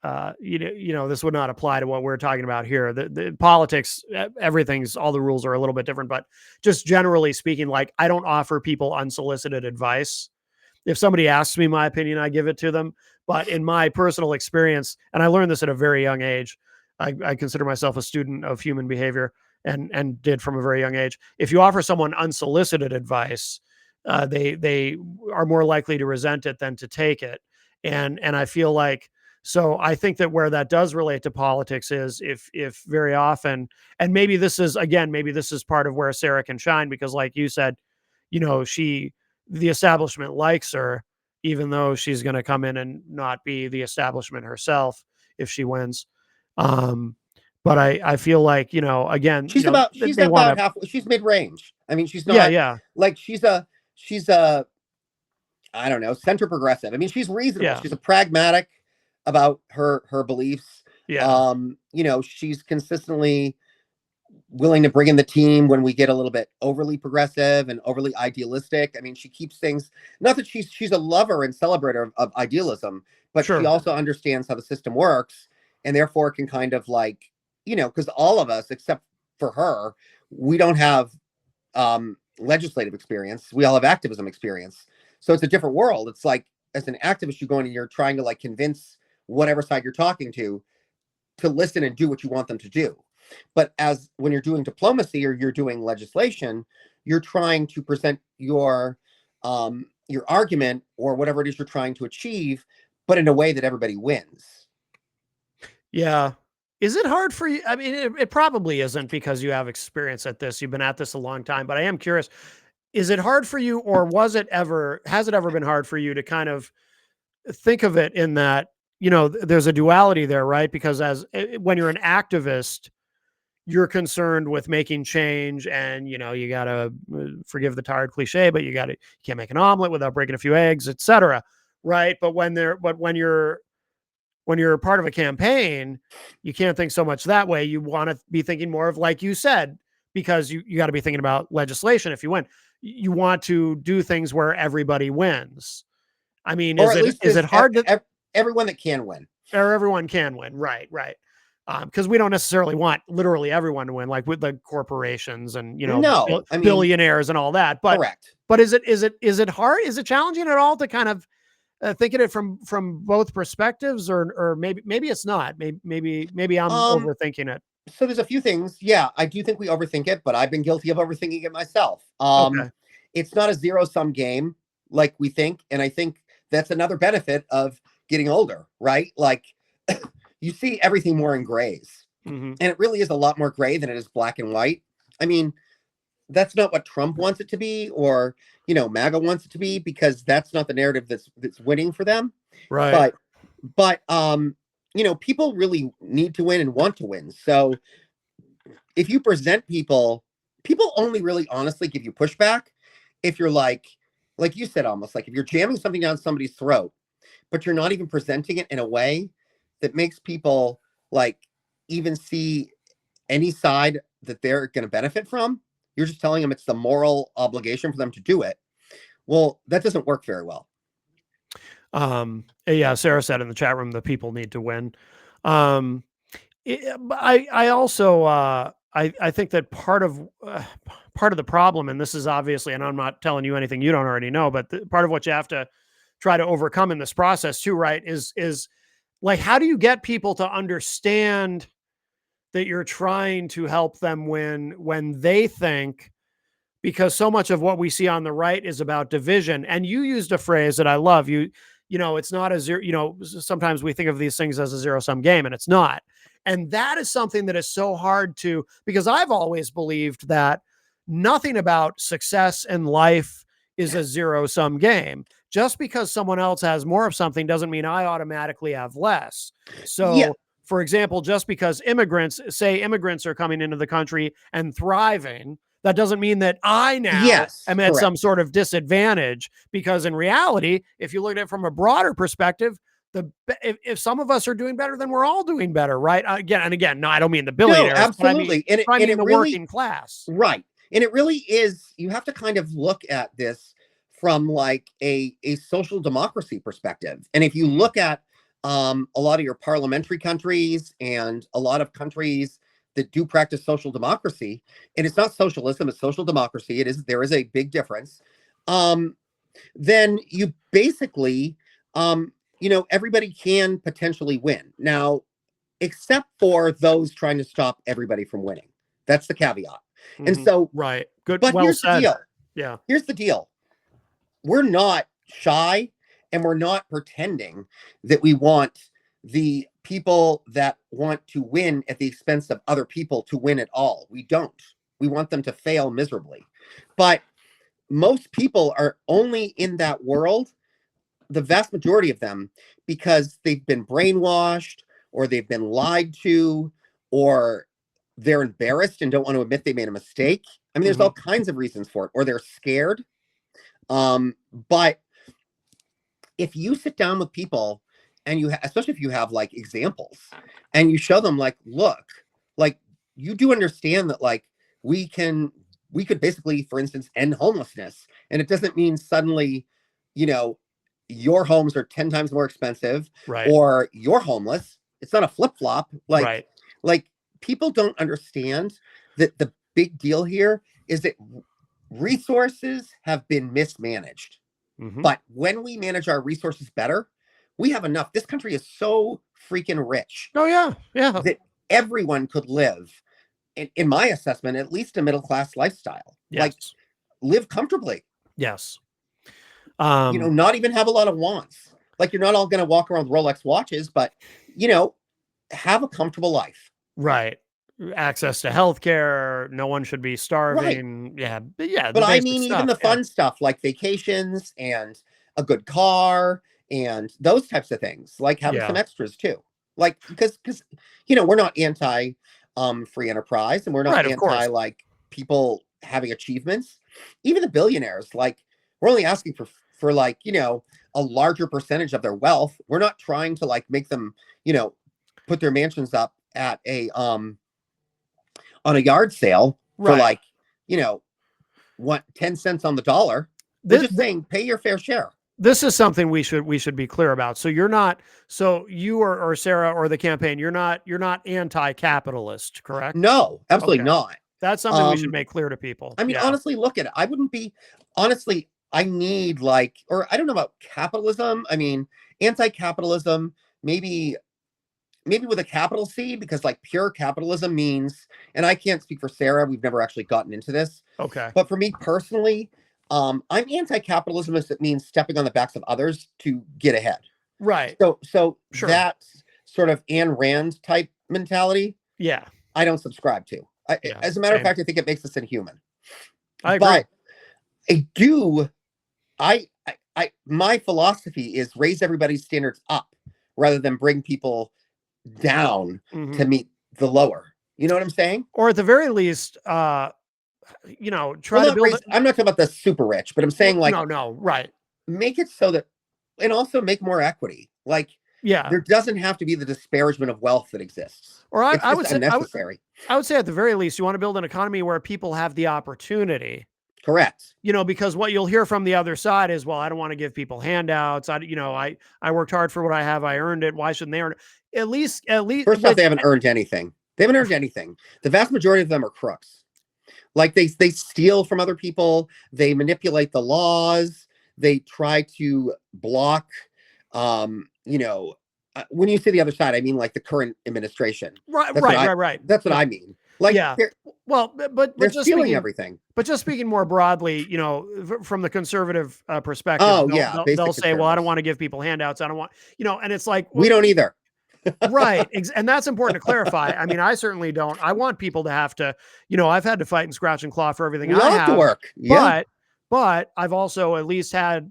this would not apply to what we're talking about here. The politics, everything's, all the rules are a little bit different, but just generally speaking, like I don't offer people unsolicited advice. If somebody asks me my opinion, I give it to them. But in my personal experience, and I learned this at a very young age, I consider myself a student of human behavior and did from a very young age. If you offer someone unsolicited advice, they are more likely to resent it than to take it. And I feel like, so I think that where that does relate to politics is if very often, and maybe this is, again, maybe this is part of where Sarah can shine, because like you said, the establishment likes her, even though she's going to come in and not be the establishment herself if she wins. But I feel like, again, She's they want about to, halfway. She's mid-range. I mean, she's yeah, not yeah, like she's a I don't know, center progressive. I mean, she's reasonable. yeah, She's a pragmatic about her beliefs. yeah, She's consistently willing to bring in the team when we get a little bit overly progressive and overly idealistic. I mean, she keeps things, not that she's a lover and celebrator of idealism, but she sure, also understands how the system works, and therefore can kind of like, because all of us, except for her, we don't have legislative experience. We all have activism experience. So it's a different world. It's like, as an activist, you go in and you're trying to like convince whatever side you're talking to listen and do what you want them to do. But as when you're doing diplomacy or you're doing legislation, you're trying to present your argument or whatever it is you're trying to achieve, but in a way that everybody wins. yeah. Is it hard for you? I mean, it probably isn't, because you have experience at this. You've been at this a long time, but I am curious. Is it hard for you, or has it ever been hard for you to kind of think of it in that, there's a duality there, right? Because when you're an activist, you're concerned with making change, and, you got to, forgive the tired cliche, but you can't make an omelet without breaking a few eggs, etc. Right. But when you're part of a campaign, you can't think so much that way. You want to be thinking more of, like you said, because you got to be thinking about legislation. If you win, you want to do things where everybody wins. I mean, Or at least is it hard to, everyone that can win, or everyone can win? Right, right. Because we don't necessarily want literally everyone to win, like with the corporations and, no, I mean, billionaires and all that. correct. But is it hard? Is it challenging at all to kind of think of it from both perspectives, or maybe it's not. Maybe I'm um overthinking it. so there's a few things. Yeah, I do think we overthink it, but I've been guilty of overthinking it myself. Okay. It's not a zero-sum game like we think, and I think that's another benefit of getting older, right? Like, you see everything more in grays, Mm-hmm. and it really is a lot more gray than it is black and white. I mean, that's not what Trump wants it to be, or MAGA wants it to be, because that's not the narrative that's winning for them. Right. But people really need to win and want to win. So if you present people only really honestly give you pushback if you're like you said, almost like if you're jamming something down somebody's throat, but you're not even presenting it in a way that makes people like even see any side that they're going to benefit from. You're just telling them it's the moral obligation for them to do it. Well, that doesn't work very well. Yeah, Sarah said in the chat room, the people need to win. I also, I think that part of the problem, and this is obviously, and I'm not telling you anything you don't already know, but part of what you have to try to overcome in this process too, right, is like, how do you get people to understand that you're trying to help them win when they think, because so much of what we see on the right is about division. And you used a phrase that I love. It's not a zero, sometimes we think of these things as a zero sum game, and it's not. And that is something that is so hard to, because I've always believed that nothing about success in life is a zero sum game. Just because someone else has more of something doesn't mean I automatically have less. Yeah. So, for example, just because immigrants are coming into the country and thriving, that doesn't mean that I now Yes. am at Correct. some sort of disadvantage, because in reality, if you look at it from a broader perspective, if some of us are doing better, then we're all doing better, right? Again, no, I don't mean the billionaires, No, absolutely. but I mean the really, working class. right. And it really is, you have to kind of look at this from like a social democracy perspective. And if you look at a lot of your parliamentary countries and a lot of countries that do practice social democracy, and it's not socialism, it's social democracy. There is a big difference. Then you basically, everybody can potentially win. Now, except for those trying to stop everybody from winning. That's the caveat. And so, right. Good. but Well here's the said. deal. Yeah. Here's the deal. we're not shy, and we're not pretending that we want the people that want to win at the expense of other people to win at all. We don't. We want them to fail miserably. But most people are only in that world, the vast majority of them, because they've been brainwashed, or they've been lied to, or they're embarrassed and don't want to admit they made a mistake. I mean, there's all kinds of reasons for it, or they're scared. But if you sit down with people and especially if you have like examples and you show them like, look, like, you do understand that like we could basically, for instance, end homelessness. And it doesn't mean suddenly, your homes are 10 times more expensive, right, or you're homeless. It's not a flip-flop. right. Like people don't understand that the big deal here is that resources have been mismanaged. But when we manage our resources better, we have enough. This country is so freaking rich. Oh yeah. That everyone could live, in my assessment, at least a middle-class lifestyle. Yes. Like, live comfortably. Yes. Not even have a lot of wants. Like, you're not all going to walk around with Rolex watches, but, have a comfortable life. Right. Access to healthcare. No one should be starving. Right. Yeah. But I mean, even the fun stuff like vacations and a good car and those types of things, like having some extras too. Like, because we're not anti free enterprise, and we're not anti like people having achievements. Even the billionaires, like, we're only asking for like, a larger percentage of their wealth. We're not trying to like make them, put their mansions up at a on a yard sale for like, 10 cents on the dollar. We're just saying, pay your fair share. This is something we should be clear about. So you or Sarah or the campaign, you're not anti-capitalist, correct? No, absolutely not. That's something we should make clear to people. I mean, honestly, look at it. I wouldn't be, honestly, I need like, or I don't know about capitalism. I mean, anti-capitalism, maybe with a capital C, because like pure capitalism means, and I can't speak for Sarah, we've never actually gotten into this. Okay. But for me personally, I'm anti-capitalism as it means stepping on the backs of others to get ahead. Right. So sure. That's sort of Ayn Rand type mentality. Yeah. I don't subscribe to. As a matter of fact, I think it makes us inhuman. I agree. But my philosophy is raise everybody's standards up rather than bring people down to meet the lower. You know what I'm saying? Or at the very least, try to build. I'm not talking about the super rich, but I'm saying like, no, right. Make it so that, and also make more equity. Like, there doesn't have to be the disparagement of wealth that exists. Or I would say unnecessary. I would say at the very least, you want to build an economy where people have the opportunity. Correct. Because what you'll hear from the other side is, well, I don't want to give people handouts. I worked hard for what I have. I earned it. Why shouldn't they earn it? At least. First off, they haven't earned anything. They haven't earned anything. The vast majority of them are crooks. Like they steal from other people. They manipulate the laws. They try to block, when you say the other side, I mean like the current administration. Right. That's what I mean. Like, well, but they're just stealing everything. But just speaking more broadly, from the conservative perspective, they'll say, well, I don't want to give people handouts. I don't want, and it's like, we don't either. Right. And that's important to clarify. I mean, I certainly don't. I want people to have to, I've had to fight and scratch and claw for everything I have to work. Yeah. But I've also at least had,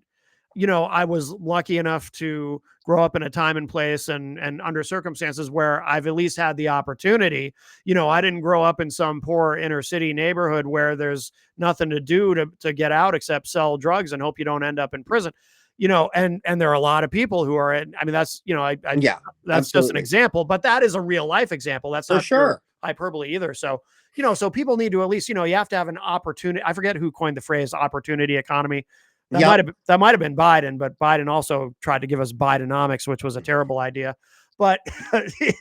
I was lucky enough to grow up in a time and place and under circumstances where I've at least had the opportunity. I didn't grow up in some poor inner city neighborhood where there's nothing to do to get out except sell drugs and hope you don't end up in prison. And there are a lot of people who are in, I mean, that's, that's absolutely. just an example, but that is a real life example. That's not sure hyperbole either. So, so people need to at least, you have to have an opportunity. I forget who coined the phrase opportunity economy. That might have been Biden, but Biden also tried to give us Bidenomics, which was a terrible idea. But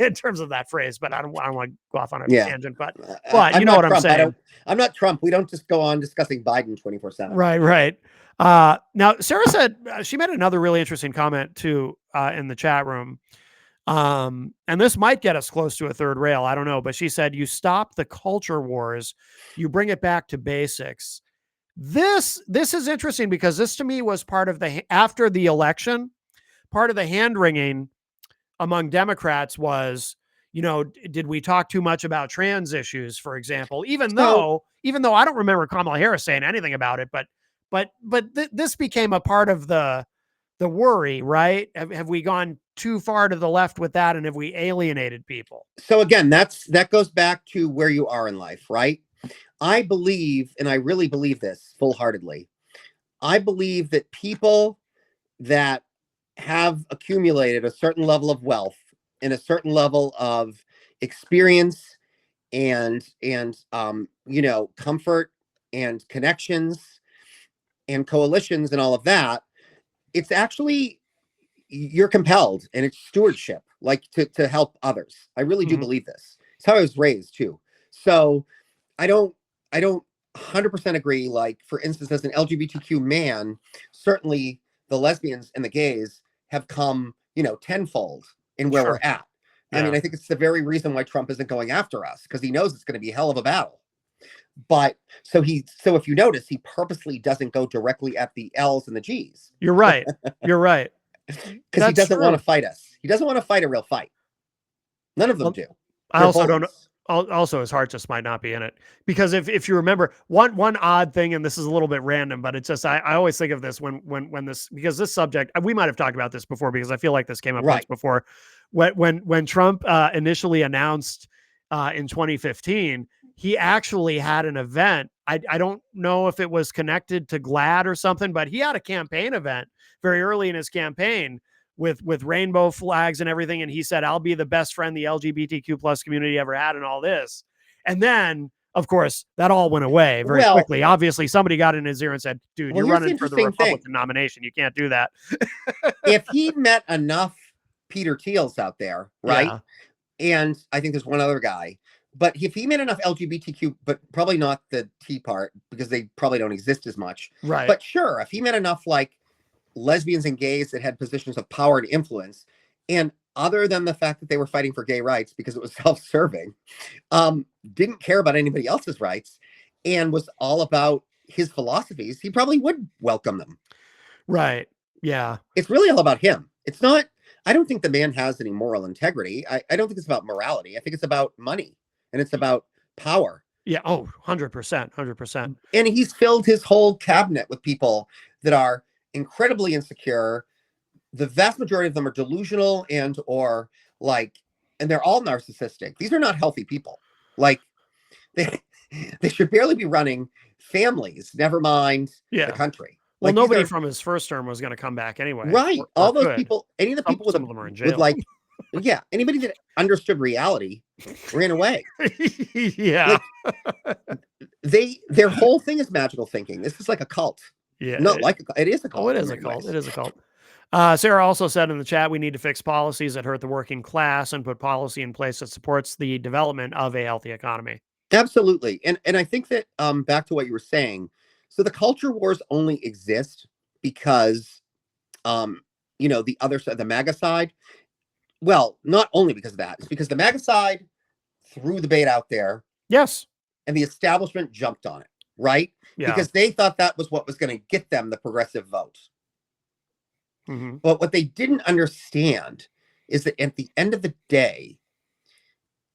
in terms of that phrase, but I don't want to go off on a tangent, but you know what I'm saying. I'm not Trump. We don't just go on discussing Biden 24/7. Right. Now Sarah said she made another really interesting comment too in the chat room. And this might get us close to a third rail. I don't know, but she said, you stop the culture wars, you bring it back to basics. This is interesting because this to me was part of after the election, part of the hand wringing among Democrats was, did we talk too much about trans issues, for example, even though I don't remember Kamala Harris saying anything about it, but this became a part of the worry, right? Have we gone too far to the left with that? And have we alienated people? So again, that goes back to where you are in life, right? I believe, and I really believe this full-heartedly, I believe that people that have accumulated a certain level of wealth and a certain level of experience and comfort and connections and coalitions and all of that, it's actually, you're compelled, and it's stewardship, like to help others. I really do believe this. It's how I was raised too. So I don't 100% agree. Like, for instance, as an LGBTQ man, certainly the lesbians and the gays have come, tenfold in where we're at. I mean, I think it's the very reason why Trump isn't going after us, because he knows it's going to be a hell of a battle. But so if you notice, he purposely doesn't go directly at the L's and the G's. You're right. You're right. Because he doesn't want to fight us. He doesn't want to fight a real fight. None of them do. I also don't know. Also, his heart just might not be in it, because if you remember one odd thing, and this is a little bit random, but it's just, I always think of this when this, because this subject, we might've talked about this before, because I feel like this came up once before, when Trump initially announced in 2015, he actually had an event. I don't know if it was connected to GLAAD or something, but he had a campaign event very early in his campaign with rainbow flags and everything. And he said, I'll be the best friend the LGBTQ plus community ever had and all this. And then, of course, that all went away very quickly. Obviously, somebody got in his ear and said, dude, you're running for the Republican nomination. You can't do that. If he met enough Peter Thiels out there, right? Yeah. And I think there's one other guy, but if he met enough LGBTQ, but probably not the T part, because they probably don't exist as much. Right. But sure, if he met enough like lesbians and gays that had positions of power and influence, and other than the fact that they were fighting for gay rights because it was self-serving, didn't care about anybody else's rights, and was all about his philosophies, he probably would welcome them. Right. Yeah. It's really all about him. It's not, I don't think the man has any moral integrity. I don't think it's about morality. I think it's about money, and it's about power. Yeah. Oh, 100%. 100%. And he's filled his whole cabinet with people that are incredibly insecure. The vast majority of them are delusional and they're all narcissistic. These are not healthy people. Like, they should barely be running families, never mind the country. Well, nobody from his first term was going to come back anyway. Right. All those people, any of the people some of them are in jail. Anybody that understood reality ran away. Yeah. Their whole thing is magical thinking. This is like a cult. Yeah. Not like it is a cult. Oh, it is a cult. It is a cult. Sarah also said in the chat, we need to fix policies that hurt the working class and put policy in place that supports the development of a healthy economy. Absolutely. And I think that back to what you were saying, so the culture wars only exist because the other side, the MAGA side, well, not only because of that, it's because the MAGA side threw the bait out there. Yes. And the establishment jumped on it, right? Yeah. Because they thought that was what was going to get them the progressive vote. Mm-hmm. But what they didn't understand is that at the end of the day,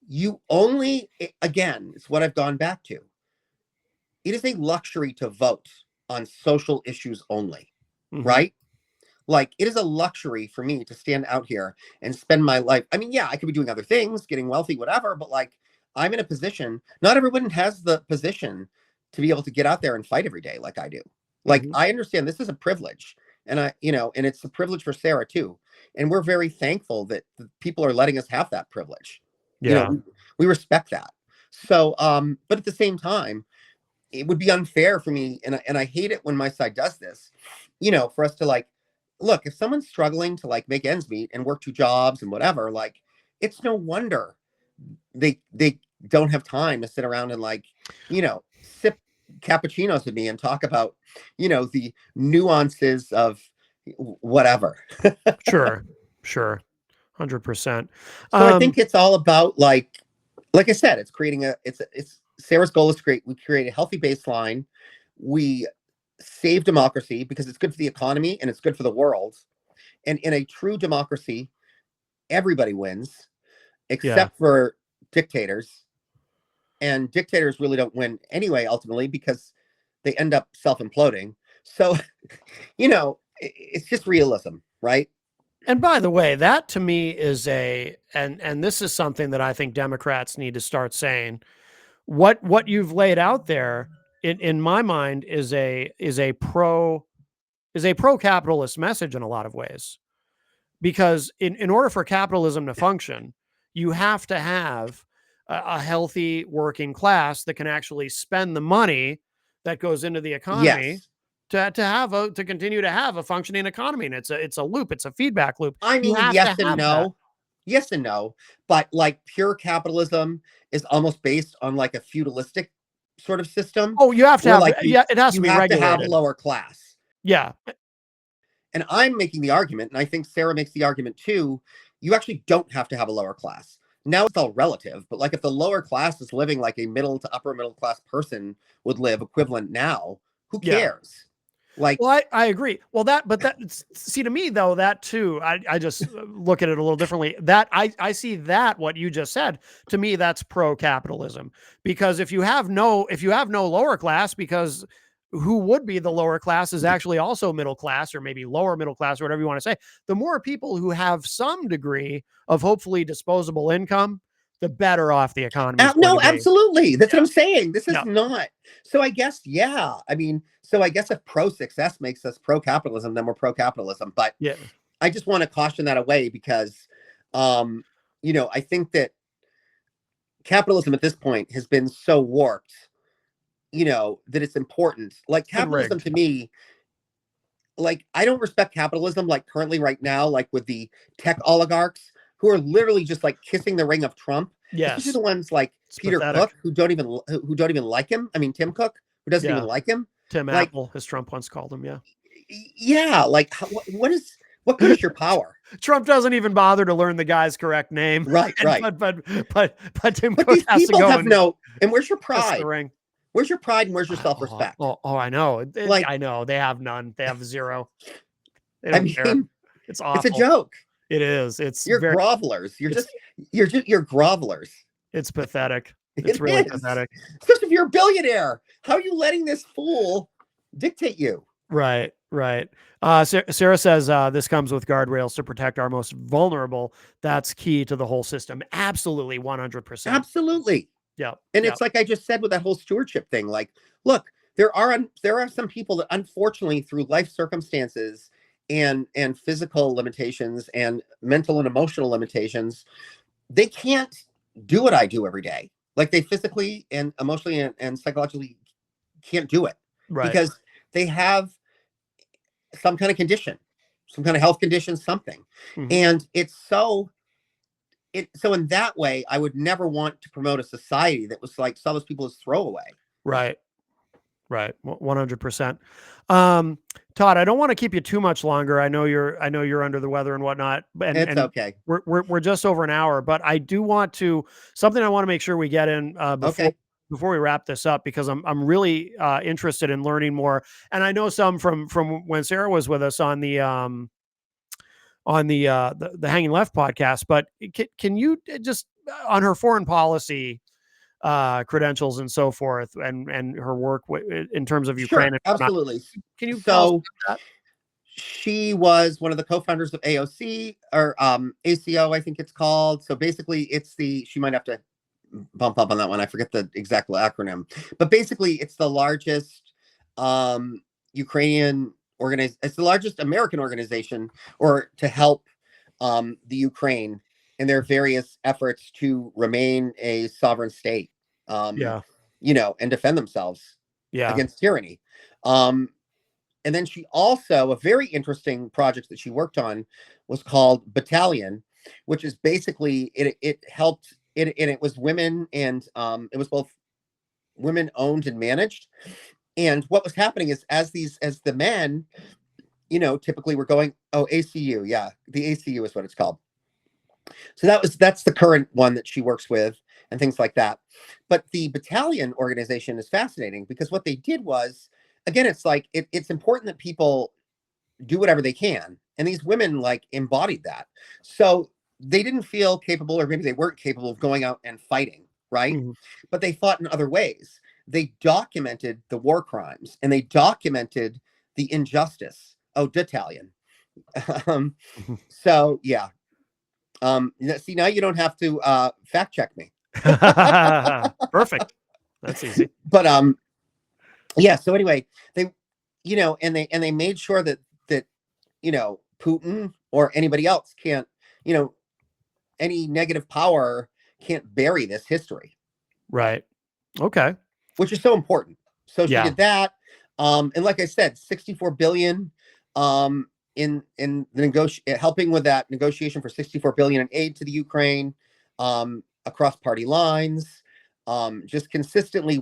you only, again, it's what I've gone back to. It is a luxury to vote on social issues only, right? Like, it is a luxury for me to stand out here and spend my life. I mean, yeah, I could be doing other things, getting wealthy, whatever, but like, I'm in a position, not everyone has the position to be able to get out there and fight every day like I do. Like, I understand this is a privilege, and and it's a privilege for Sarah too. And we're very thankful that the people are letting us have that privilege. Yeah. We respect that. So, but at the same time, it would be unfair for me, and I hate it when my side does this, for us to like, look, if someone's struggling to like make ends meet and work 2 jobs and whatever, like, it's no wonder they don't have time to sit around and like, sip cappuccinos with me and talk about, the nuances of whatever. Sure. 100%. So I think it's all about like I said, it's creating it's Sarah's goal is create a healthy baseline we save democracy because it's good for the economy and it's good for the world. And in a true democracy, everybody wins except for dictators. And dictators really don't win anyway, ultimately, because they end up self-imploding. So, it's just realism, right? And by the way, that to me is and this is something that I think Democrats need to start saying. What you've laid out there, in my mind, is a pro capitalist message in a lot of ways. Because in order for capitalism to function, you have to have a healthy working class that can actually spend the money that goes into the economy to continue to have a functioning economy. And it's a loop, it's a feedback loop. I You mean, have yes to and have that. no. Yes and no. But like pure capitalism is almost based on like a feudalistic sort of system. Oh, you have to where, have like, it has to be have to have regulated. lower class. Yeah. And I'm making the argument, and I think Sarah makes the argument too, you actually don't have to have a lower class. Now it's all relative, but like if the lower class is living like a middle to upper middle class person would live equivalent now, who cares? Like, well, I agree. Well, see, to me though, that too, I just look at it a little differently. That I see that what you just said, to me, that's pro capitalism. Because if you have no lower class, because who would be the lower class is actually also middle class, or maybe lower middle class, or whatever you want to say. The more people who have some degree of hopefully disposable income, the better off the economy is going no, to be. absolutely. That's what I'm saying. This is Yeah. not. So I guess, yeah. I mean, so I guess if pro success makes us pro capitalism, then we're pro capitalism. But Yeah. I just want to caution that away because, I think that capitalism at this point has been so warped, that it's important. Like capitalism to me, like I don't respect capitalism like currently right now, like with the tech oligarchs who are literally just like kissing the ring of Trump. Yes. Especially the ones like It's Peter pathetic. Cook who don't even like him. I mean, Tim Cook, who doesn't even like him. Tim Like, Apple, as Trump once called him. Yeah. Yeah. Like, what good is your power? Trump doesn't even bother to learn the guy's correct name. Right. But Tim Cook these has to people go have and where's your kiss pride? the ring. Where's your pride and where's your self-respect? I know. Like, I know. They have none. They have zero. They I don't mean, care. It's awful. It's a joke. It is. You're grovelers. You're grovelers. It's pathetic. It's really pathetic. Especially if you're a billionaire. How are you letting this fool dictate you? Right. Sarah says this comes with guardrails to protect our most vulnerable. That's key to the whole system. Absolutely, 100%. Absolutely. Yeah. And it's like I just said with that whole stewardship thing. Like, look, there are some people that unfortunately through life circumstances and physical limitations and mental and emotional limitations, they can't do what I do every day. Like they physically and emotionally and psychologically can't do it. Right. Because they have some kind of condition, some kind of health condition, something. Mm-hmm. And so in that way, I would never want to promote a society that was like saw those people as throwaway. Right. 100%. Todd, I don't want to keep you too much longer. I know you're under the weather and whatnot, and it's okay. We're just over an hour, but I do want to something I want to make sure we get in before we wrap this up, because I'm really interested in learning more. And I know some from when Sarah was with us on the Hanging Left podcast, but can you just on her foreign policy credentials and so forth, and her work in terms of Ukraine? Sure, absolutely. Can you tell us about that? She was one of the co-founders of AOC or ACO, I think it's called. So basically, she might have to bump up on that one. I forget the exact acronym, but basically, it's the largest Ukrainian organization. It's the largest American organization, or to help the Ukraine in their various efforts to remain a sovereign state. And defend themselves against tyranny. And then she also, a very interesting project that she worked on was called Battalion, which is basically, it helped, and it was women, and it was both women owned and managed. And what was happening is as the men, typically were going, ACU, yeah, the ACU is what it's called. So that's the current one that she works with and things like that. But the Battalion organization is fascinating because what they did was again, it's like it's important that people do whatever they can, and these women like embodied that. So they didn't feel capable, or maybe they weren't capable of going out and fighting, right? Mhm. But they fought in other ways. They documented the war crimes, and they documented the injustice. Oh, D'Italian. um, so yeah. See, now you don't have to fact check me. Perfect. That's easy. But yeah. So anyway, they, and they made sure that Putin or anybody else can't, any negative power can't bury this history, Right. Okay. which is so important. So she Yeah. did that. And like I said, 64 billion in the helping with that negotiation for 64 billion in aid to the Ukraine, across party lines, just consistently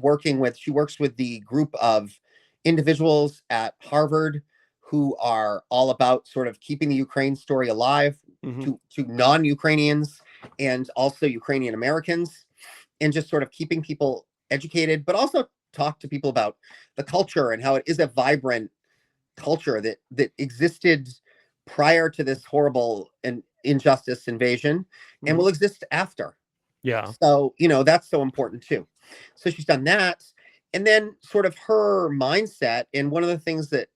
she works with the group of individuals at Harvard who are all about sort of keeping the Ukraine story alive Mhm. to non-Ukrainians and also Ukrainian Americans, and just sort of keeping people educated, but also talk to people about the culture and how it is a vibrant culture that existed prior to this horrible and injustice invasion and Mhm. will exist after. Yeah. So, that's so important too. So she's done that. And then sort of her mindset, and one of the things that,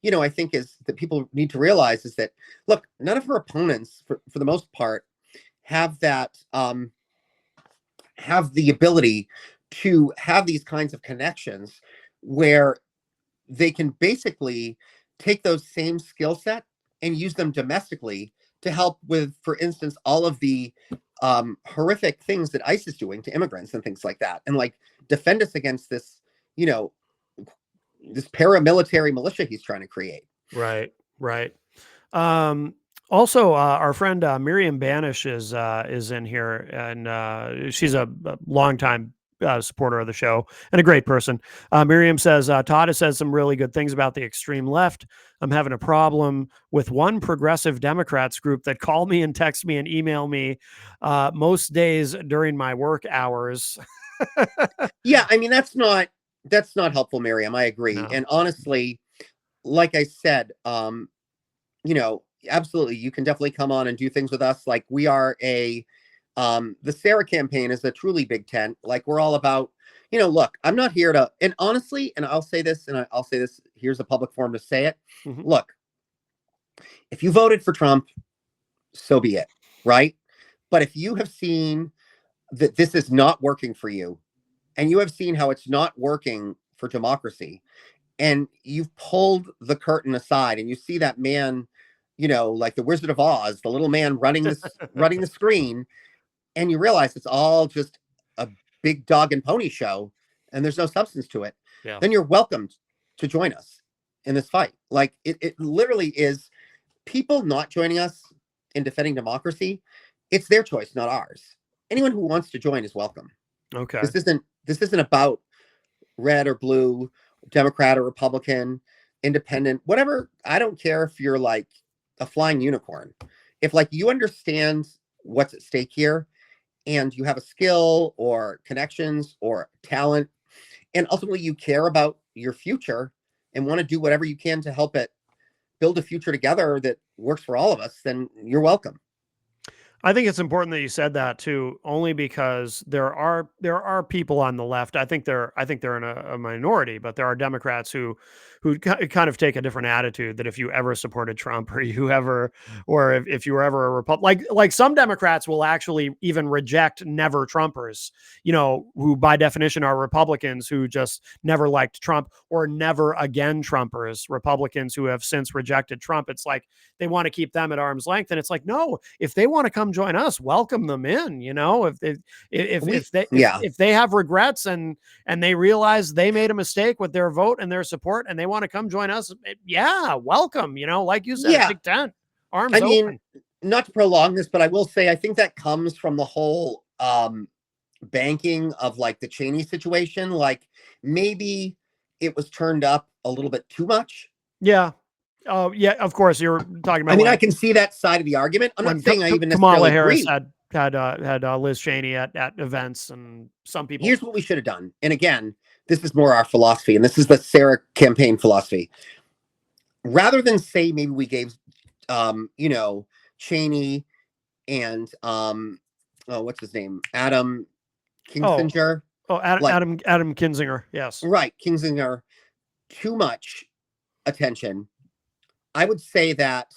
I think is that people need to realize is that, look, none of her opponents, for the most part, have that, have the ability to have these kinds of connections where they can basically take those same skill set and use them domestically to help with, for instance, all of the horrific things that ICE is doing to immigrants and things like that, and like defend us against this, you know, this paramilitary militia he's trying to create. Right. Right. Um, Also, our friend Miriam Banish is in here, and she's a longtime supporter of the show and a great person. Miriam says Todd has said some really good things about the extreme left. I'm having a problem with one progressive Democrats group that call me and text me and email me most days during my work hours. Yeah, I mean that's not helpful, Miriam. I agree, No. and honestly, like I said, absolutely, you can definitely come on and do things with us. Like we are the Sarah campaign is a truly big tent. Like we're all about, look, I'm not here to, and honestly, and I'll say this, and I'll say this, here's a public forum to say it. Mhm. Look, if you voted for Trump, so be it, right? But if you have seen that this is not working for you, and you have seen how it's not working for democracy, and you've pulled the curtain aside and you see that man, like the Wizard of Oz, the little man running the screen, and you realize it's all just a big dog and pony show and there's no substance to it, Yeah. then you're welcome to join us in this fight. Like it literally is people not joining us in defending democracy. It's their choice, not ours. Anyone who wants to join is welcome. Okay. This isn't about red or blue, Democrat or Republican, independent, whatever. I don't care if you're like a flying unicorn. If like you understand what's at stake here and you have a skill or connections or talent, and ultimately you care about your future and want to do whatever you can to help it build a future together that works for all of us, then you're welcome. I think it's important that you said that too, only because there are people on the left. I think they're in a minority, but there are Democrats who kind of take a different attitude. That if you ever supported Trump, or you ever, or if you were ever a Republican, like some Democrats will actually even reject never Trumpers, who by definition are Republicans who just never liked Trump, or never again Trumpers, Republicans who have since rejected Trump. It's like they want to keep them at arm's length, and it's like, no, if they want to come join us, welcome them in. If they We if they yeah. if they have regrets, and they realize they made a mistake with their vote and their support, and they want to come join us, yeah, welcome. Like you said, a Yeah. big tent, arms I mean, open. not to prolong this, but I will say I think that comes from the whole banking of like the Cheney situation. Like maybe it was turned up a little bit too much. Yeah. Oh yeah, of course you're talking I about mean, I when can see that side of the argument. I'm not saying I even Kamala necessarily Harris agree. had had Liz Cheney at events, and some people. Here's what we should have done. And again, this is more our philosophy, and this is the Sarah campaign philosophy. Rather than say maybe we gave, Cheney and what's his name, Adam Kinzinger. Adam Kinzinger. Yes. Right, Kinzinger. Too much attention. I would say that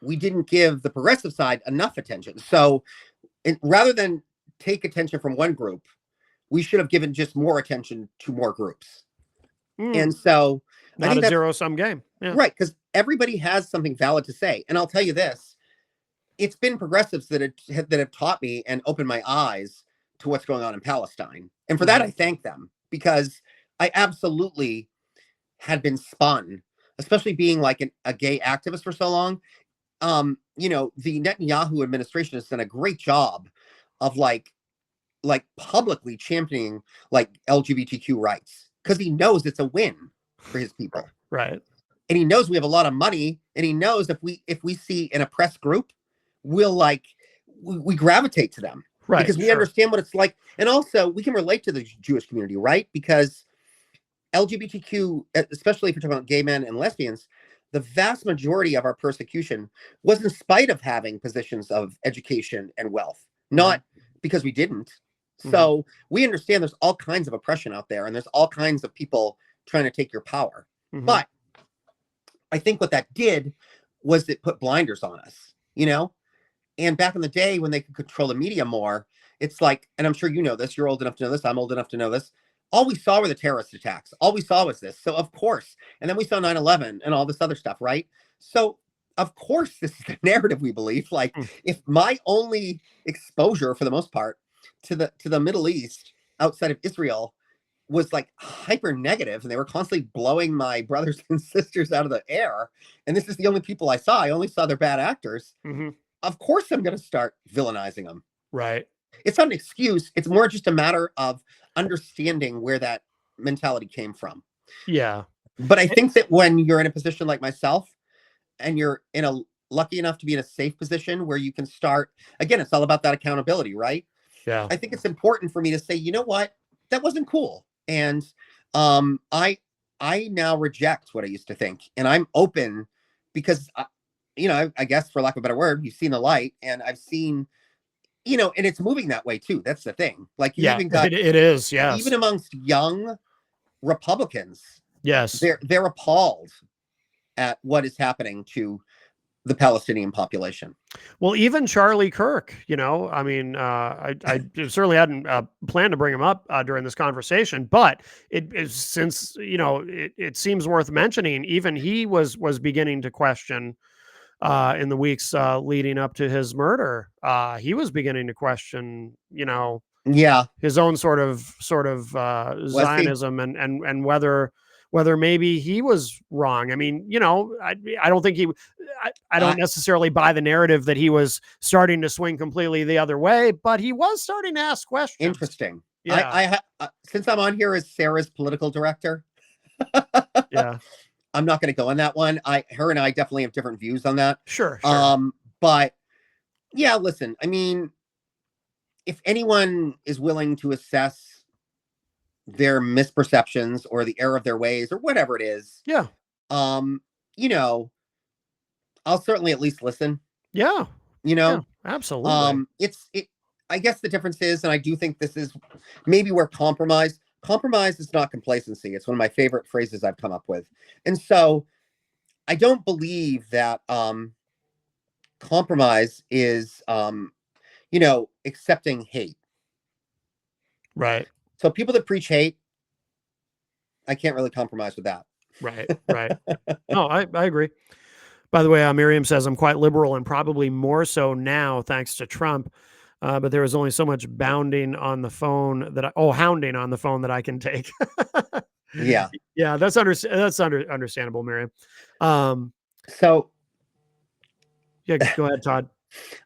we didn't give the progressive side enough attention. So rather than take attention from one group, we should have given just more attention to more groups. And so not a zero-sum game. Yeah. Right, because everybody has something valid to say. And I'll tell you this, it's been progressives that have taught me and opened my eyes to what's going on in Palestine. And for that, I thank them, because I absolutely had been spun, especially being like a gay activist for so long. The Netanyahu administration has done a great job of like publicly championing like LGBTQ rights, because he knows it's a win for his people. Right. And he knows we have a lot of money, and he knows if we see an oppressed group, we'll we gravitate to them. Right. Because we understand what it's like. And also we can relate to the Jewish community, right? Because LGBTQ, especially if you're talking about gay men and lesbians, the vast majority of our persecution was in spite of having positions of education and wealth, not because we didn't. So we understand there's all kinds of oppression out there, and there's all kinds of people trying to take your power. But I think what that did was it put blinders on us, And back in the day when they could control the media more, it's like, and I'm sure you know this, you're old enough to know this, I'm old enough to know this. All we saw were the terrorist attacks. All we saw was this. So of course, and then we saw 9/11 and all this other stuff, right? So of course, this is the narrative we believe. Like, if my only exposure, for the most part, to the Middle East outside of Israel was like hyper negative, and they were constantly blowing my brothers and sisters out of the air, and this is the only people I saw. I only saw their bad actors. Of course, I'm going to start villainizing them. Right. It's not an excuse. It's more just a matter of understanding where that mentality came from. Yeah. But I think that when you're in a position like myself, and you're lucky enough to be in a safe position where you can start, again, it's all about that accountability, right? Yeah. I think it's important for me to say, you know what, that wasn't cool. And I now reject what I used to think, and I'm open because, I guess for lack of a better word, you've seen the light, and I've seen, and it's moving that way too. That's the thing. Like, you even got, it is. Yes. Even amongst young Republicans. Yes. They're appalled at what is happening to the Palestinian population. Well, even Charlie Kirk, I mean, I certainly hadn't planned to bring him up during this conversation, but since it seems worth mentioning, even he was beginning to question in the weeks leading up to his murder. He was beginning to question, his own sort of Zionism and whether maybe he was wrong. I mean, I don't think I don't necessarily buy the narrative that he was starting to swing completely the other way, but he was starting to ask questions. Interesting. Yeah. Since I'm on here as Sarah's political director, yeah, I'm not going to go on that one. Her and I definitely have different views on that. Sure. But yeah, listen, I mean, if anyone is willing to assess their misperceptions or the error of their ways or whatever it is, I'll certainly at least listen. Yeah. Absolutely. I guess the difference is, and I do think this is maybe where compromise is not complacency. It's one of my favorite phrases I've come up with. And so I don't believe that compromise is, accepting hate. Right. So people that preach hate, I can't really compromise with that. Right. No, I agree. By the way, Miriam says, I'm quite liberal and probably more so now thanks to Trump. But there is only so much hounding on the phone that I can take. Yeah. Yeah. That's understandable, Miriam. So yeah, go ahead, Todd.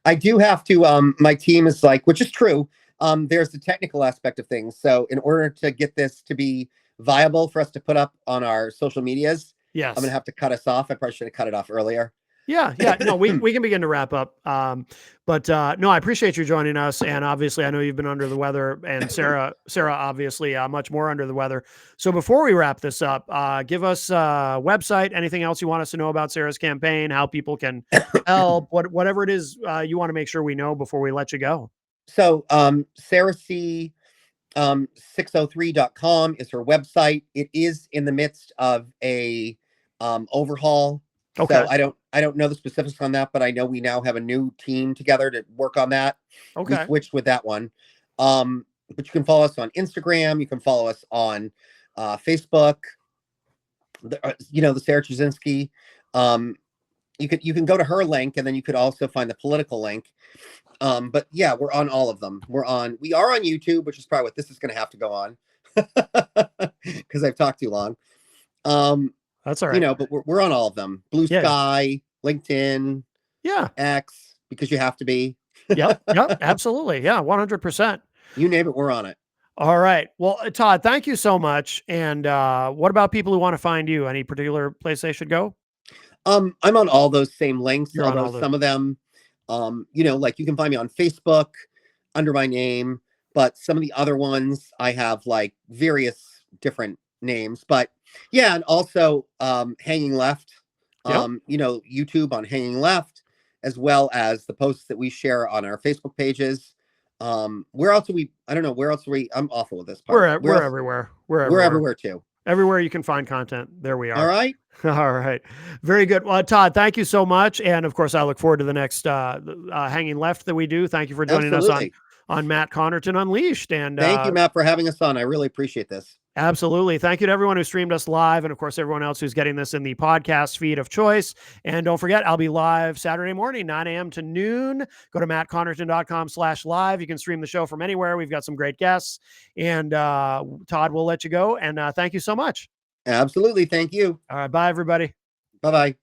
I do have to, my team is like, which is true. There's the technical aspect of things. So in order to get this to be viable for us to put up on our social medias, yes, I'm going to have to cut us off. I probably should have cut it off earlier. Yeah. No, we can begin to wrap up. But no, I appreciate you joining us. And obviously, I know you've been under the weather, and Sarah, obviously, much more under the weather. So before we wrap this up, give us a website, anything else you want us to know about Sarah's campaign, how people can help, whatever it is you want to make sure we know before we let you go. So, Sarah C. 603.com is her website. It is in the midst of a overhaul. Okay. So I don't know the specifics on that, but I know we now have a new team together to work on that. Okay. We switched with that one. But you can follow us on Instagram. You can follow us on Facebook. The Sarah Trzynski. You can go to her link, and then you could also find the political link. But yeah, we're on all of them. We are on YouTube, which is probably what this is going to have to go on because I've talked too long. That's all right. But we're on all of them. Blue Sky, LinkedIn, X, because you have to be. Yep, absolutely. Yeah, 100%. You name it, we're on it. All right. Well, Todd, thank you so much. And what about people who want to find you? Any particular place they should go? I'm on all those same links, You're although some of them, like you can find me on Facebook under my name, but some of the other ones I have like various different names. But yeah, and also Hanging Left, YouTube on Hanging Left, as well as the posts that we share on our Facebook pages. Where else I don't know, where else I'm awful with this part. We're everywhere. We're everywhere too. Everywhere you can find content, there we are. All right. All right. Very good. Well, Todd, thank you so much. And of course, I look forward to the next Hanging Left that we do. Thank you for joining us on Matt Connarton Unleashed. And thank you, Matt, for having us on. I really appreciate this. Absolutely. Thank you to everyone who streamed us live, and of course, everyone else who's getting this in the podcast feed of choice. And don't forget, I'll be live Saturday morning, 9 a.m. to noon. Go to mattconnarton.com/live. You can stream the show from anywhere. We've got some great guests. And Todd, we'll let you go. And thank you so much. Absolutely. Thank you. All right. Bye, everybody. Bye-bye.